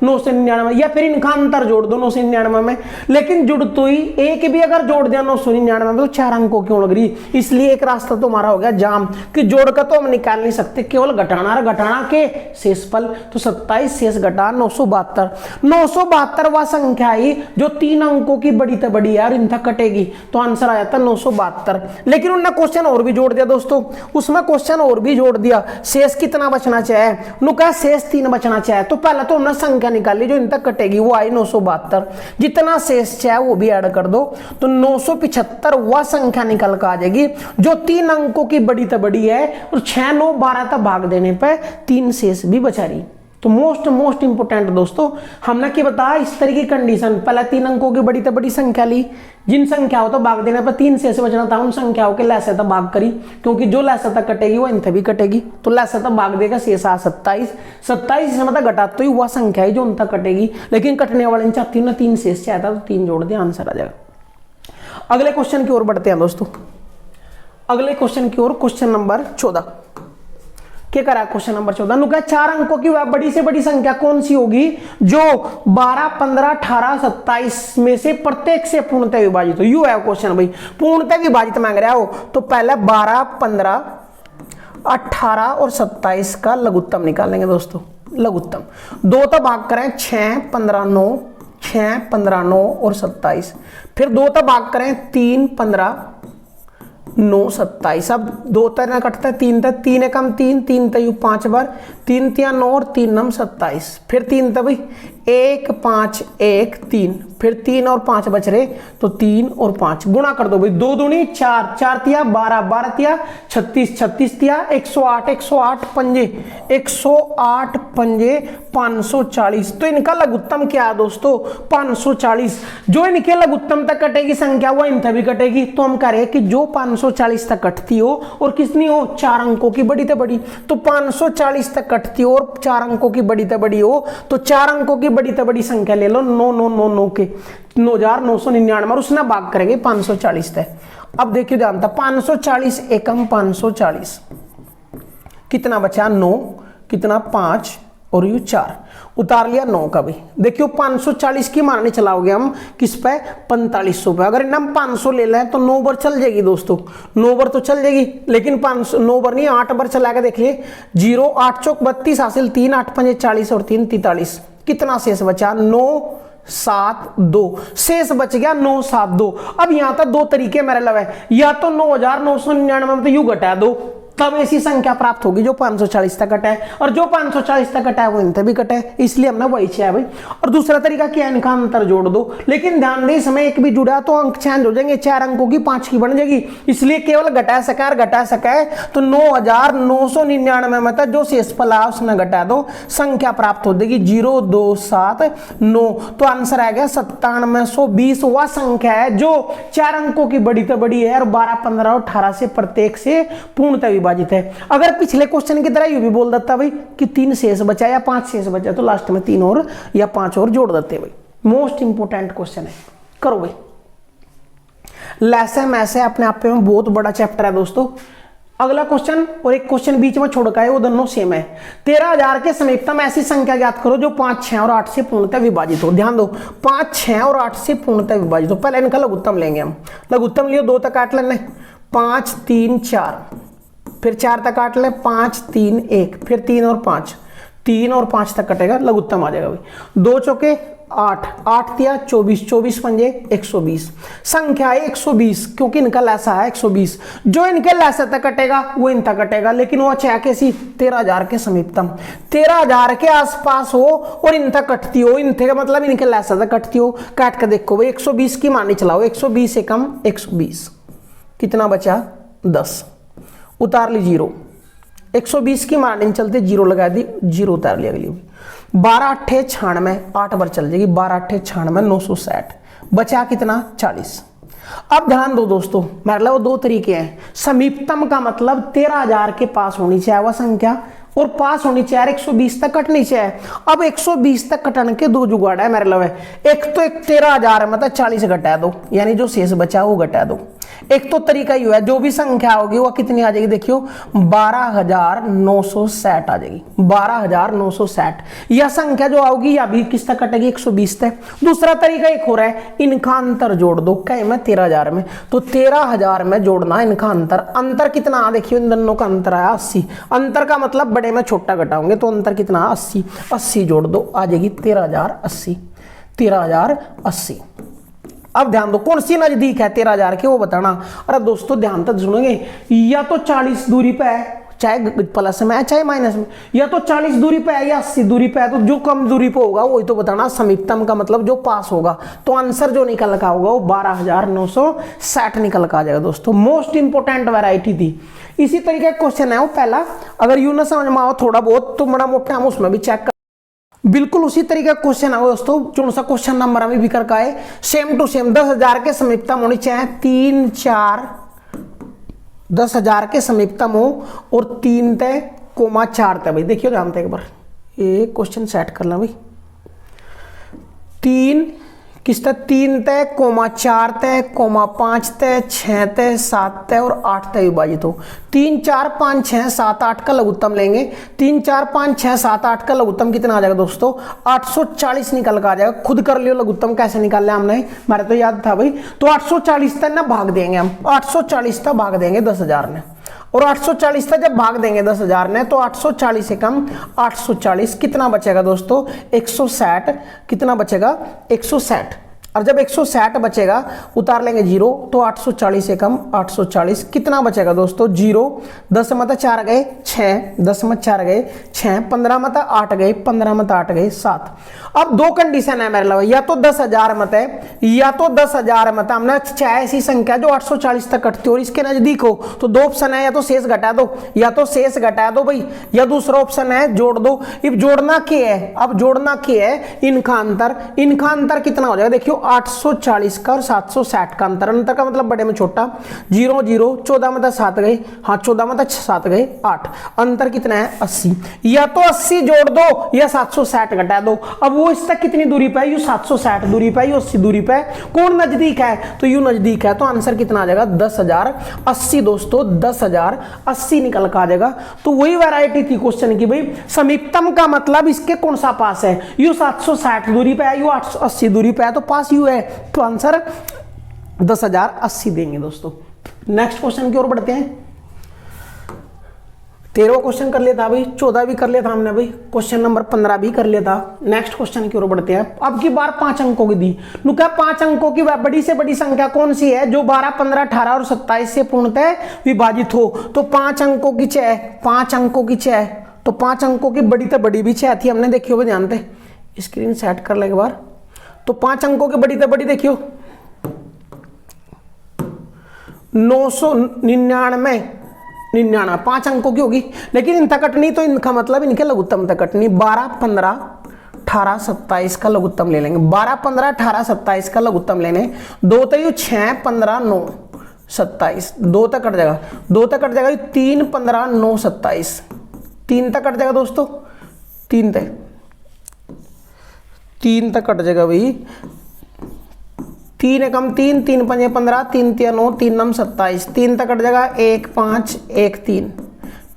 999 या फिर इनका अंतर जोड़ दो 999 में। लेकिन जुड़ तो ही एक भी अगर जोड़ दिया 999 में तो 4 अंकों क्यों लग रही, इसलिए एक रास्ता तो हमारा हो गया जाम कि जोड़कर तो हम निकाल नहीं सकते, केवल घटाना के शेषफल। तो 27 शेष घटा 972 वह संख्या ही जो 3 अंकों की बड़ी तो बड़ी है और इन तक कटेगी, तो आंसर आ जाता 972। लेकिन उन्होंने क्वेश्चन और भी जोड़ दिया दोस्तों, उसमें क्वेश्चन और भी जोड़ दिया, शेष कितना बचना चाहिए, नुका शेष 3 बचना चाहिए। तो पहले तो हमने संख्या निकाली जो इन तक कटेगी, वो आई 972, जितना शेष चाहिए वो भी ऐड कर दो तो 975 वह संख्या निकल कर आ जाएगी जो 3 अंकों की बड़ी तो बड़ी है और 6, 9, 12 तक भाग देने पर 3 शेष भी बचा रही। तो मोस्ट इंपोर्टेंट दोस्तों हमने क्या बताया, इस तरह की कंडीशन, पहले 3 अंकों की बड़ी तो बड़ी संख्या ली, जिन संख्याओं तो भाग देने पर 3 शेष बचना था उन संख्याओं के लैसे तक भाग करी, क्योंकि जो लैसे तक कटेगी वो इन भी कटेगी, तो लैसे तक भाग देगा, शेष आ 27 इसमें मतलब घटाते ही वह संख्या है जो उन तक कटेगी। लेकिन कटने वाले चाहती हूँ 3 शेष चाहता तो 3 जोड़ दिया, आंसर आ जाएगा। अगले क्वेश्चन की ओर बढ़ते हैं दोस्तों, अगले क्वेश्चन की ओर, क्वेश्चन नंबर 14। क्या करा क्वेश्चन नंबर 14 नु क्या 4 अंकों की वह बड़ी से बड़ी संख्या कौन सी होगी जो 12, 15, 18, 27 में से प्रत्येक से पूर्णतः विभाजित हो। यू है क्वेश्चन भाई, पूर्णतः विभाजित मांग रहा हो तो पहले 12, 15, 18 और 27 का लघुत्तम निकालेंगे दोस्तों। लघुत्तम दो तो भाग करें 6, 15, 9, 6, 15, 9 और 27, फिर दो तो भाग करें 3, 15, 9, 27। अब दो तरह कटता है 3 तक, 3 कम 3, 3 तयु 5 बार, 3 तिया 9 और 3 नम 27, फिर 3 तक भाई 1, 5, 1, 3, फिर 3 और 5 बच रहे तो 3 और 5 गुणा कर दो भाई, 2 दूनी 4, 4 तिया 12, 12 तिया 36, 36 तिया 108, 108 पंजे 108 पंजे 540। तो इनका लघुत्तम क्या है दोस्तों 540। जो इनके लघुत्तम तक कटेगी संख्या वो इन भी कटेगी। तो हम कह रहे हैं कि जो 540 तक कटती हो और कितनी हो 4 अंकों की बड़ी से बड़ी, तो 540 तक कटती हो और 4 अंकों की बड़ी से बड़ी हो तो 4 अंकों की बड़ी से बड़ी संख्या ले लो 9, 9, 9, 9 के 9,999 और उसने भाग करेंगे 540 तक। अब देखिए ध्यान था 540 एकम 540 कितना बचा 9, कितना 5 और यू 4 उतार लिया 9 का भी। देखियो 540 की मारने चलाओगे हम किस पे 4500 पे। अगर हम 500 ले लें तो 9 बार चल जाएगी दोस्तों, 9 बार तो चल जाएगी, लेकिन 500 9 बार नहीं 8 बार चला के देखिए 0, 8 चौक 32 हासिल 3, 8 पंजे 40 और 3 43। कितना शेष बचा 9, 7, 2 शेष बच गया 9, 7, 2। अब यहां तक दो तरीके मेरे लवे, या तो 9,999 में तो यू घटा दो तब ऐसी संख्या प्राप्त होगी जो 540 तक कटा है, और जो 540 तक कटा है वो इनसे भी कटा है, इसलिए हमने वही किया भाई। और दूसरा तरीका क्या है इनका अंतर जोड़ दो, लेकिन ध्यान दे इसमें एक भी जुड़ा तो अंक चेंज हो जाएंगे, 4 अंकों की 5 की बन जाएगी, इसलिए केवल घटा सका और घटा सका है तो 9,999 में जो शेषफल है उसने घटा दो, संख्या प्राप्त हो जाएगी 0, 2, 7, 9। तो आंसर आ गया 9720। वह संख्या है जो 4 अंकों की बड़ी तो बड़ी है और 12, 15 और 18 से प्रत्येक से पूर्णतः विभाजित है। अगर पिछले क्वेश्चन की तरह यू भी बोल देता भाई कि 3 शेष बचा या 5 शेष बचा तो लास्ट में 3 और या 5 और जोड़ देते भाई। मोस्ट इंपोर्टेंट क्वेश्चन है, करो भाई। लैसे मैसे अपने आप में बहुत बड़ा चैप्टर है दोस्तों। अगला क्वेश्चन और एक क्वेश्चन बीच में छोड़ का है, वो दोनों सेम है। 13,000 के समीपतम ऐसी संख्या ज्ञात करो जो 5, 6 और 8 से पूर्णतः विभाजित हो। ध्यान दो 5, 6 और 8 से पूर्णतः विभाजित हो। पहले इनका लघुत्तम लेंगे हम। लघुत्तम लियो 2 तक काट लेने 5, 3, 4, फिर 4 तक काट ले 5, 3, 1, फिर 3 और 5, 3 और 5 तक कटेगा, लघुत्तम आ जाएगा भाई। 2 चौके 8, 8 तिया 24, 24 पंजे 120। संख्या है 120 क्योंकि इनका लैसा है 120। जो इनके लैसा तक कटेगा वो इन तक कटेगा, लेकिन वो चाहे कैसी 13,000 के समीपतम, 13,000 के आसपास हो और इन तक कटती हो, इन का मतलब इनके लैसा तक कटती हो। काट के देखो भाई 120 की मानी चलाओ, 120 से कम 120, कितना बचा 10, उतार ली 0। 120 की मार्निंग चलते 0 लगा दी, 0 उतार लिया अगली। 12, 8, 96, 8 बार चल जाएगी, 12, 8, 96, 960, बचा कितना 40। अब ध्यान दो दोस्तों, मतलब वो दो तरीके हैं। समीपतम का मतलब 13,000 के पास होनी चाहिए वह संख्या और पास होनी चाहिए 120 तक कटनी चाहिए। अब 120 तक कटने के दो जुगाड़ है मेरे लवे। एक तो एक 13,000 मतलब 40 घटा दो, यानी जो शेष बचा वो घटा दो। एक तो तरीका ही है जो भी संख्या होगी वो कितनी आ जाएगी, देखियो 12,960 आ जाएगी, 12,960। यह संख्या जो आओगी या भी किस तक कटेगी 120 तक। दूसरा तरीका एक हो रहा है, इनका अंतर जोड़ दो। कहीं में 13,000 में, तो 13,000 में जोड़ना इनका अंतर। अंतर कितना देखियो इन दोनों का अंतर है 80। अंतर का मतलब बड़े में छोटा घटाओगे तो अंतर कितना 80। 80 जोड़ दो आ जाएगी 13,080, 13,080। अब ध्यान दो कौन सी नजदीक है 13,000 के वो बताना। अरे दोस्तों ध्यान तक सुनोगे, या तो 40 दूरी पे है, चाहे प्लस में है चाहे माइनस में, या तो 40 दूरी पे है या 80 दूरी पे है। तो जो कम दूरी पे होगा वही तो बताना। समीपतम का मतलब जो पास होगा। तो आंसर जो निकल का होगा वो 12,960 निकल का आ जाएगा दोस्तों। मोस्ट इंपोर्टेंट वैरायटी थी। इसी तरीके का क्वेश्चन है वो पहला, अगर यू ना समझ में आओ थोड़ा बहुत तो बड़ा मोटा हम उसमें भी चेक कर। बिल्कुल उसी तरीके का क्वेश्चन है दोस्तों। जो सा क्वेश्चन नंबर अभी भी कर का है सेम टू सेम। 10,000 के समीपतम होनी चाहिए 3, 4, 10,000 के समीपतम हो और 3 तय कोमा 4 तय। भाई देखियो जानते एक बार ये क्वेश्चन सेट कर ला भाई। 3 किस तय 3 तय, 4 तय, 5 तय, 6 तय, 7 तय और 8 तय विभाजित हो। 3, 4, 5, 6, 7, 8 का लघुत्तम लेंगे। 3, 4, 5, 6, 7, 8 का लघुत्तम कितना आ जाएगा दोस्तों? 840 निकल कर आ जाएगा। खुद कर लियो लघुत्तम कैसे निकालना हमने, हमारे तो याद था भाई। तो 840 तक ना भाग देंगे हम, 840 तक भाग देंगे 10,000 ने, और 840 तक जब भाग देंगे 10,000 ने तो 840 से कम 840 कितना बचेगा दोस्तों? 160। कितना बचेगा? 160। और जब 160 बचेगा उतार लेंगे 0, तो 840 से कम 840 कितना बचेगा दोस्तों? 0। 10 मत 4 गए 6, 10 मत 4 गए 6, 15 मत 8 गए, 15 मत 8 गए 7। अब दो कंडीशन है मेरे लिए, या तो 10,000 मत है, या तो 10,000 मत। हमने चाहे ऐसी संख्या जो 840 तक कटती हो और इसके नजदीक हो, तो दो ऑप्शन है, या तो शेष घटा दो, या तो शेष घटा दो भाई, या दूसरा ऑप्शन है जोड़ दो। अब जोड़ना क्या है? अब जोड़ना क्या है? इनका अंतर। इनका अंतर कितना हो जाएगा? देखियो 840 का और 760 का अंतर। अंतर का मतलब बड़े में छोटा। 0, 0, 14 में 7 गए, हाँ 14 में 7 गए 8। अंतर कितना है? 80। या तो 80 जोड़ दो या 760 घटा दो। अब वो इस तक कितनी दूरी पे है? यू 760 दूरी पे, यू 80 दूरी पे। कौन नजदीक है? तो यू नजदीक है। तो आंसर कितना आ जाएगा? 10,080 दोस्तों, 10,080 निकल कर आ जाएगा। तो वही वैरायटी थी क्वेश्चन की भाई, समीपतम का मतलब इसके कौन सा पास है? यू 760 दूरी पे है, यू 880 दूरी पे है, तो पास यू है। तो आंसर 10,080 देंगे दोस्तों। नेक्स्ट क्वेश्चन की ओर बढ़ते हैं। 13वां क्वेश्चन कर लिया था भाई, 14 भी कर लिया था हमने भाई, क्वेश्चन नंबर 15 भी कर लिया था। नेक्स्ट क्वेश्चन की ओर बढ़ते हैं। अब की बार 5 अंकों की दी। क्या 5 अंकों की बड़ी से बड़ी संख्या कौन सी है जो 12, 15, 18 और 27 से पूर्णतः विभाजित हो? तो 5 अंकों की 6, 5 अंकों की 6, तो 5 अंकों की बड़ी तो बड़ी भी 6 थी, हमने देखियो भाई, ध्यान से स्क्रीन सेट कर ले एक बार। तो 5 अंकों की बड़ी तो बड़ी देखियो 999, 5 अंकों की होगी, लेकिन इनका कटनी तो इनका मतलब इनके लघुत्तम तक कटनी। 12, 15, 18, 27 का लघुत्तम ले लेंगे। 12, 15, 18, 27 का लघुत्तम लेने। 2 तो यू 6, 15, 9, 27, 2 तक कट जाएगा, 2 तक कट जाएगा। 3, 15, 9, 27, 3 तक कट जाएगा दोस्तों, 3 तक कट जाएगा भाई। 3 एकम 3, 3 पंजे 15, 3 तिया 9, 3 नम 27, 3 तक कट जाएगा। 1, 5, 1, 3,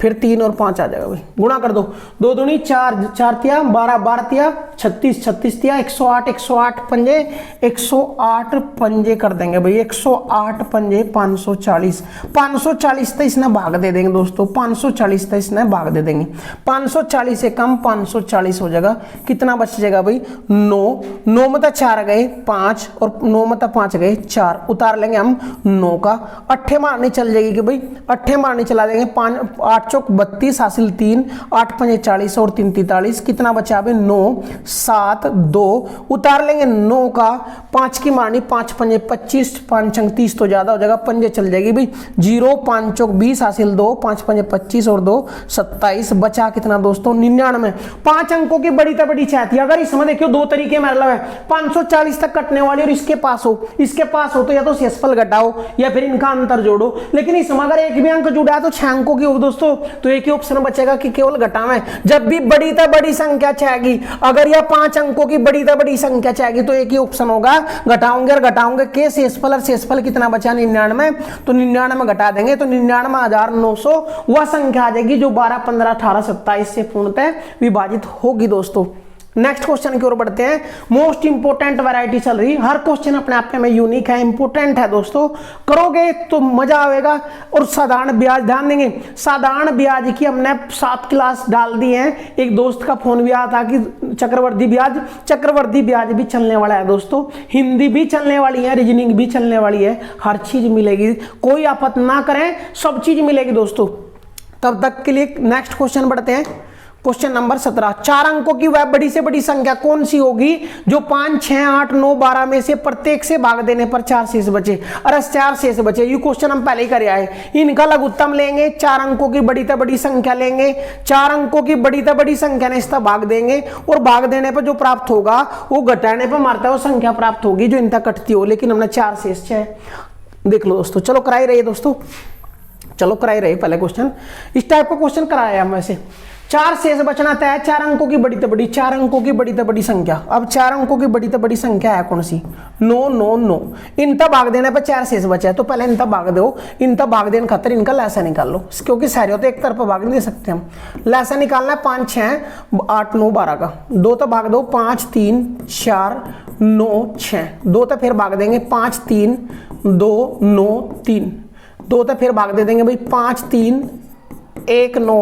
फिर 3 और 5 आ जाएगा भाई। गुणा कर दो, 2 दूनी 4, 4 तिया 12, 12 तिया 36, 36 तिया 108, 108 पंजे 108 पंजे कर देंगे भाई। 108 पंजे 540, 540 तो इसने भाग दे देंगे दोस्तों, 540 तो इसने भाग दे देंगे। 540 से कम 540 हो जाएगा। कितना बच जाएगा भाई? 9, 9 में 4 गए 5 और 9 में 5 गए 4, उतार लेंगे हम 9 का। 8 मारनी चल जाएगी कि भाई, 8 मारनी चला देंगे। 5, 8 चौक 32 हासिल 3, 8 पंजे 40 और 3 43, कितना बचा भाई? 9, 7, 2, उतार लेंगे 9 का। 5 की मारनी, 5 पंजे 25, 5 अंक 30 तो ज्यादा हो जाएगा, पंजे चल जाएगी भाई। 0, 5 चौक 20 हासिल 2, 5 पंजे 25 और 2 27, बचा कितना दोस्तों? 99। 5 अंकों की बड़ी तो बड़ी चाहती है। अगर इसमें देखियो 2 तरीके मतलब है, 540 तक कटने वाली और इसके पास हो, इसके पास हो तो या तो शेषफल घटाओ या फिर इनका अंतर जोड़ो। लेकिन इसमें अगर एक भी अंक जुड़ा है तो 6 अंकों की हो दोस्तों, तो एक ही ऑप्शन बचेगा कि केवल घटावें। जब भी बड़ी तो बड़ी संख्या चाहेगी, अगर यह 5 अंकों की बड़ी तो बड़ी संख्या चाहेगी तो एक ही ऑप्शन होगा, घटाओगे और घटाओगे के शेषफल, और शेषफल कितना बचा? 99, तो 99 घटा देंगे तो 99,900 वह संख्या आ जाएगी जो 12, 15, 18, 27 से पूर्णतः विभाजित होगी दोस्तों। नेक्स्ट क्वेश्चन की ओर बढ़ते हैं। मोस्ट इंपोर्टेंट वैरायटी चल रही, हर क्वेश्चन अपने आप में यूनिक है, इंपोर्टेंट है दोस्तों, करोगे तो मजा आएगा। और साधारण ब्याज ध्यान देंगे, साधारण ब्याज की हमने 7 क्लास डाल दी है। एक दोस्त का फोन भी आया था कि चक्रवर्ती ब्याज भी चलने वाला है दोस्तों, हिंदी भी चलने वाली है, रीजनिंग भी चलने वाली है, हर चीज मिलेगी, कोई आपत्ति ना करें, सब चीज मिलेगी दोस्तों। तब तक के लिए नेक्स्ट क्वेश्चन बढ़ते हैं। क्वेश्चन नंबर 17, 4 अंकों की वह बड़ी से बड़ी संख्या कौन सी होगी जो 5, 6, 8, 9, 12 में से प्रत्येक से भाग देने पर 4 शेष बचे? अरे 4 शेष बचे, ये क्वेश्चन हम पहले ही कर आए। इनका लघुत्तम लेंगे, 4 अंकों की बड़ी से बड़ी संख्या लेंगे, 4 अंकों की बड़ी से बड़ी संख्या ने इसका भाग देंगे और भाग देने पर जो प्राप्त होगा वो घटाने पर मारता है वो संख्या प्राप्त होगी जो इनका कटती हो। लेकिन हमने 4 शेष 6 देख लो दोस्तों। चलो कराई रही दोस्तों, चलो कराई रही पहले क्वेश्चन, इस टाइप का क्वेश्चन कराया हम वैसे। चार शेष बचना तय, 4 अंकों की बड़ी से बड़ी, 4 अंकों की बड़ी से बड़ी संख्या। अब 4 अंकों की बड़ी से बड़ी संख्या है कौन सी? 9 9 9। इन तक भाग देने पर 4 शेष बचा है, तो पहले इन तक भाग दो, इन तक भाग देने खातर इनका लैसा निकाल लो, क्योंकि सारे होते एक तरफ भाग नहीं दे सकते हम। लैसा निकालना है 5 6 8 9 12 का, 2 तक भाग दो, 5 3 4 9 6, 2 तक फिर भाग देंगे 5 3 2 9 3, 2 तक फिर भाग दे देंगे भाई 5 3 1 9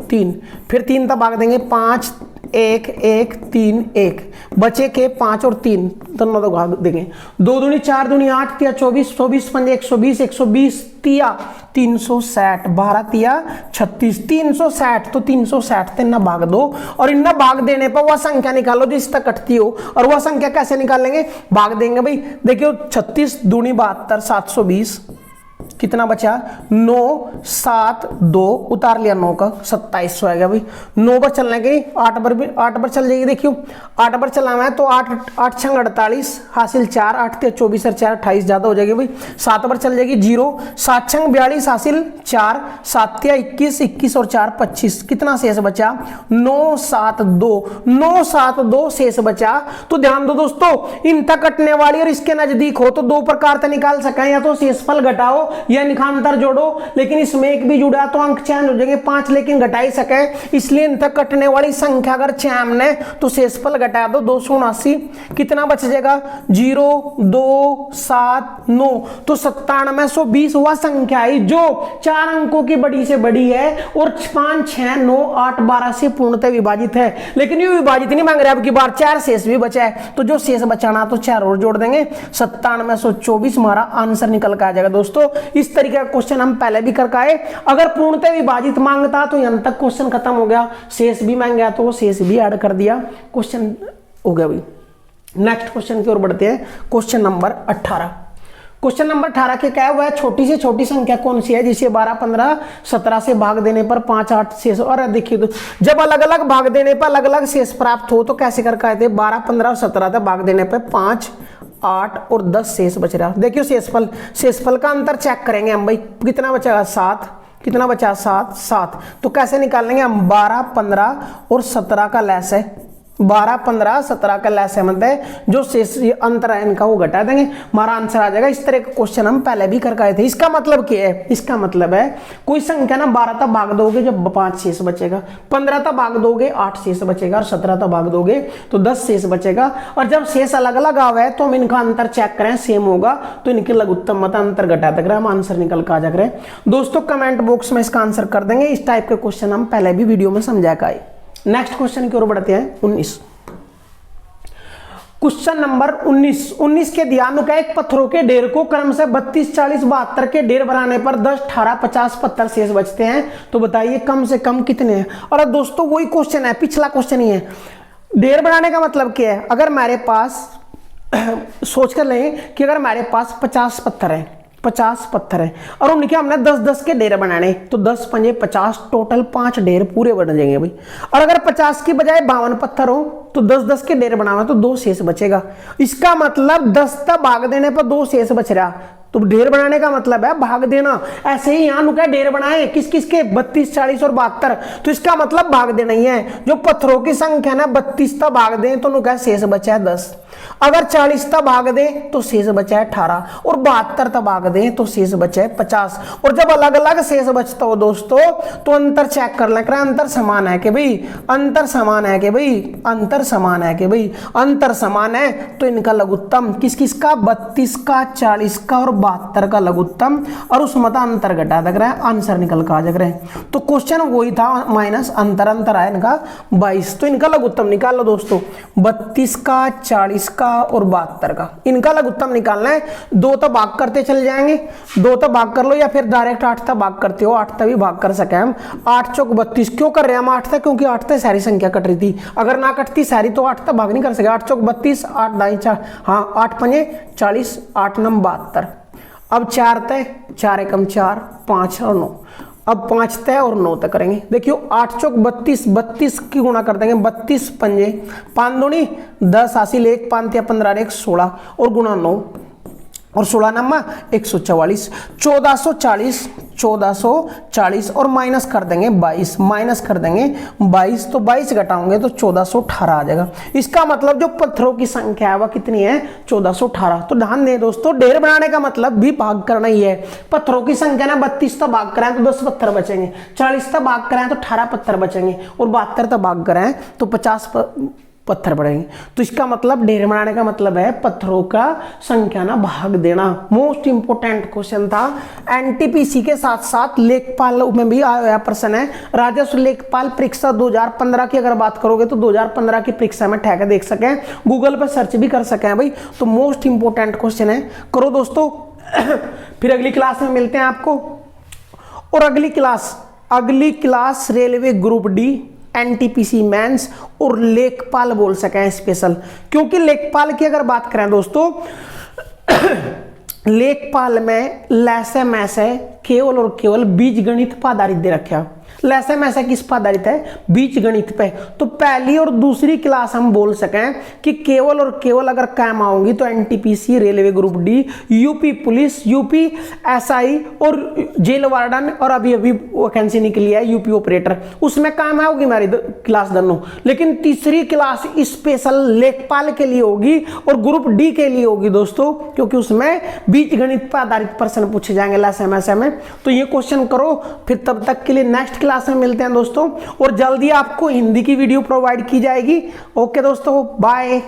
3, फिर 3 तक भाग देंगे 5 1 1 3 1, बचे के 5 और 3 दोनों तक भाग देंगे, 2 दूनी 4 दूनी 8 तिया 24, 24 पंजे 120, 120 तिया 360, 12 तिया 36, 360, तो 360 इन्ना भाग दो और इन्ना भाग देने पर वह संख्या निकालो जिस तक कटती हो। और वह संख्या कैसे निकालेंगे? भाग देंगे भाई, देखियो 36 दूनी 72, 720, कितना बचा? 9 7 2, उतार लिया 9 का, 2700 आ गया भाई। 9 पर चलने के 8 पर भी 8 पर चल जाएगी, देखियो 8 पर चलाना है तो 8 8 6 48 हासिल 4, 8 3 24 और 4 28, ज्यादा हो जाएगी भाई। 7 पर चल जाएगी 0, 7 6 42 हासिल 4, 7 3 21, 21 और 4 25, कितना शेष बचा? 9 7 2, 9 7 2 शेष बचा। तो ध्यान दो दोस्तों, इन तक कटने वाली और इसके नजदीक हो तो दो प्रकार से निकाल सकें, या तो शेषफल घटाओ या निखांतर जोड़ो, लेकिन इसमें एक भी जुड़ा तो अंक चेंज हो जाएंगे 5, लेकिन घटा ही सके, इसलिए इन तक कटने वाली संख्या अगर छह हमने तो शेषफल घटा दो 279, कितना बच जाएगा? 0 2 7 9, तो 9720 वह संख्या है जो 4 अंकों की बड़ी से बड़ी है और 5 6 9 8 12 से पूर्णतः विभाजित है। लेकिन ये विभाजित नहीं मांग रहे, अब की बार 4 शेष भी बचा है, तो जो शेष बचाना तो 4 और जोड़ देंगे, 9724 हमारा आंसर निकल कर आ जाएगा। दोस्तों इस तरीके का क्वेश्चन हम पहले भी करके आए, अगर पूर्णतः विभाजित मांगता तो यहां तक क्वेश्चन खत्म हो गया, शेष भी मांग गया तो शेष भी ऐड कर दिया, क्वेश्चन हो गया भाई। नेक्स्ट क्वेश्चन की ओर बढ़ते हैं, क्वेश्चन नंबर 18। क्वेश्चन नंबर 18 के क्या हुआ है? छोटी से छोटी संख्या कौन सी है जिसे 12 15 17 से भाग देने पर 5 8 शेष, और देखिए तो जब अलग अलग भाग देने पर अलग अलग शेष प्राप्त हो तो कैसे करके आए थे? 12 15 और 17 तक भाग देने पर 5 8 और 10 शेष बच रहा। देखियो शेषफल का अंतर चेक करेंगे हम भाई, कितना बचेगा? 7, कितना बचा? 7 7, तो कैसे निकालेंगे हम? 12 15 और 17 का लेस है, 12 15 17 का लेस है, मतलब जो शेष अंतर है इनका वो घटा देंगे, हमारा आंसर आ जाएगा। इस तरह का क्वेश्चन हम पहले भी करके आए थे। इसका मतलब क्या है? इसका मतलब है कोई संख्या ना 12 तक भाग दोगे जब 5 शेष बचेगा, 15 तक भाग दोगे 8 शेष बचेगा, और 17 तक भाग दोगे तो 10 शेष बचेगा। और जब शेष अलग अलग आवे तो हम इनका अंतर चेक करें, सेम होगा तो इनके लघुत्तम मतलब अंतर घटा तक हम आंसर निकल कर आ जाए। दोस्तों कमेंट बॉक्स में इसका आंसर कर देंगे, इस टाइप के क्वेश्चन हम पहले भी वीडियो में समझा के आए। नेक्स्ट क्वेश्चन की ओर बढ़ते हैं, 19। क्वेश्चन नंबर 19 के ध्यान में, एक पत्थरों के ढेर को क्रम से 32 40 72 के ढेर बनाने पर 10 18 50 75 शेष बचते हैं, तो बताइए कम से कम कितने हैं? और दोस्तों वही क्वेश्चन है, पिछला क्वेश्चन ही है। ढेर बनाने का मतलब क्या है? अगर मेरे पास सोच कर लें कि अगर मेरे पास 50 पत्थर है, 50 पत्थर है और उनके हमने 10-10 के ढेर बनाने, तो 10 पंजे 50, टोटल 5 ढेर पूरे बन जाएंगे भाई। और अगर 50 की बजाय 52 पत्थर हो तो 10-10 के ढेर बनाना तो 2 शेष बचेगा। इसका मतलब 10 तक भाग देने पर 2 शेष बच रहा, तो ढेर बनाने का मतलब है भाग देना। ऐसे ही यहां नुका ढेर बनाए किस किस के? 32 40 और 72, तो इसका मतलब भाग देना ही है। जो पत्थरों की संख्या ना 32 तक भाग दें तो नुका शेष बचा है 10, अगर 40 तक भाग दें तो शेष बचा है 18, और 72 तक भाग दें तो शेष बचा है 50। और जब अलग अलग शेष बचता हो दोस्तों तो अंतर चेक कर लें, अंतर समान है कि भाई, अंतर समान है कि भाई, अंतर समान है कि भाई, अंतर समान है तो इनका लघुत्तम किस किस का? 32 का, 40 का और 72 का लघुत्तम, और उसमें अंतर घटा दे रहा है, आंसर निकल कर आ जा रहा है। तो क्वेश्चन वही था माइनस अंतर है इनका 22, तो इनका लघुत्तम निकाल लो दोस्तों। 32 का, 40 का और 72 का, इनका लघुत्तम निकालना है। 2 तक भाग करते चल जाएंगे, 2 तक भाग कर लो या फिर डायरेक्ट 8 तक भाग करते हो, 8 तक भी भाग कर सके हम। 8 चौक 32, क्यों कर रहे हैं हम 8 तक? क्योंकि 8 तक सारी संख्या कट रही थी, अगर ना कटती सारी तो 8 तक भाग नहीं कर सके। 8 चौक 32, 8 दाई 4, हाँ 8 पंजे 40, 8 9 72। अब 4 तय, 4 एकम 4, 5 और 9, अब 5 तय और 9 तक करेंगे। देखियो 8 चौक 32, 32 की गुणा कर देंगे, 32 पंजे 5 दूनी 10 हासिल 1 5 या 15 1 16 और गुणा 9, और 16 नंबर 144, 1440 और माइनस कर देंगे 22, माइनस कर देंगे 22, तो 22 घटाओगे तो 1418 आ जाएगा। इसका मतलब जो पत्थरों की संख्या है वह कितनी है, 1418। तो ध्यान दें दोस्तों, ढेर बनाने का मतलब भी भाग करना ही है। पत्थरों की संख्या ना 32 तक भाग कराएं तो 10 पत्थर बचेंगे, 40 तक भाग कराएं तो 18 पत्थर बचेंगे, और 72 तक भाग कराएं तो 50 पत्थर पड़ेंगे। तो इसका मतलब ढेर बनाने का मतलब है पत्थरों का संख्या ना भाग देना। मोस्ट इंपोर्टेंट क्वेश्चन था। एनटीपीसी के साथ साथ लेखपाल में भी आया प्रश्न है। राजस्व लेखपाल परीक्षा 2015 की अगर बात करोगे तो 2015 की परीक्षा में ठहर देख सके, गूगल पर सर्च भी कर सके भाई। तो मोस्ट इंपोर्टेंट क्वेश्चन है, करो दोस्तों। फिर अगली क्लास में मिलते हैं आपको। और अगली class railway group D, NTPC mains और लेखपाल बोल सके स्पेशल, क्योंकि लेखपाल की अगर बात करें दोस्तों लेखपाल में लैसे मैसे केवल और केवल बीज गणित पर आधारित दे रखा। लैसे मैसे किस पर आधारित है, बीज गणित पे। तो पहली और दूसरी क्लास हम बोल सकें कि केवल और केवल अगर काम आऊंगी तो NTPC, railway group D, UP police, UP SI और जेल वार्डन, और अभी वैकेंसी निकली है यूपी ऑपरेटर, उसमें काम आओगी हमारी क्लास दोनों। लेकिन तीसरी क्लास स्पेशल लेखपाल के लिए होगी और ग्रुप डी के लिए होगी दोस्तों, क्योंकि उसमें बीज गणित पर आधारित प्रश्न पूछे जाएंगे लैसे मैसे में। तो ये क्वेश्चन करो। फिर तब तक के लिए नेक्स्ट क्लास में मिलते हैं दोस्तों, और जल्दी आपको हिंदी की वीडियो प्रोवाइड की जाएगी। ओके दोस्तों, बाय।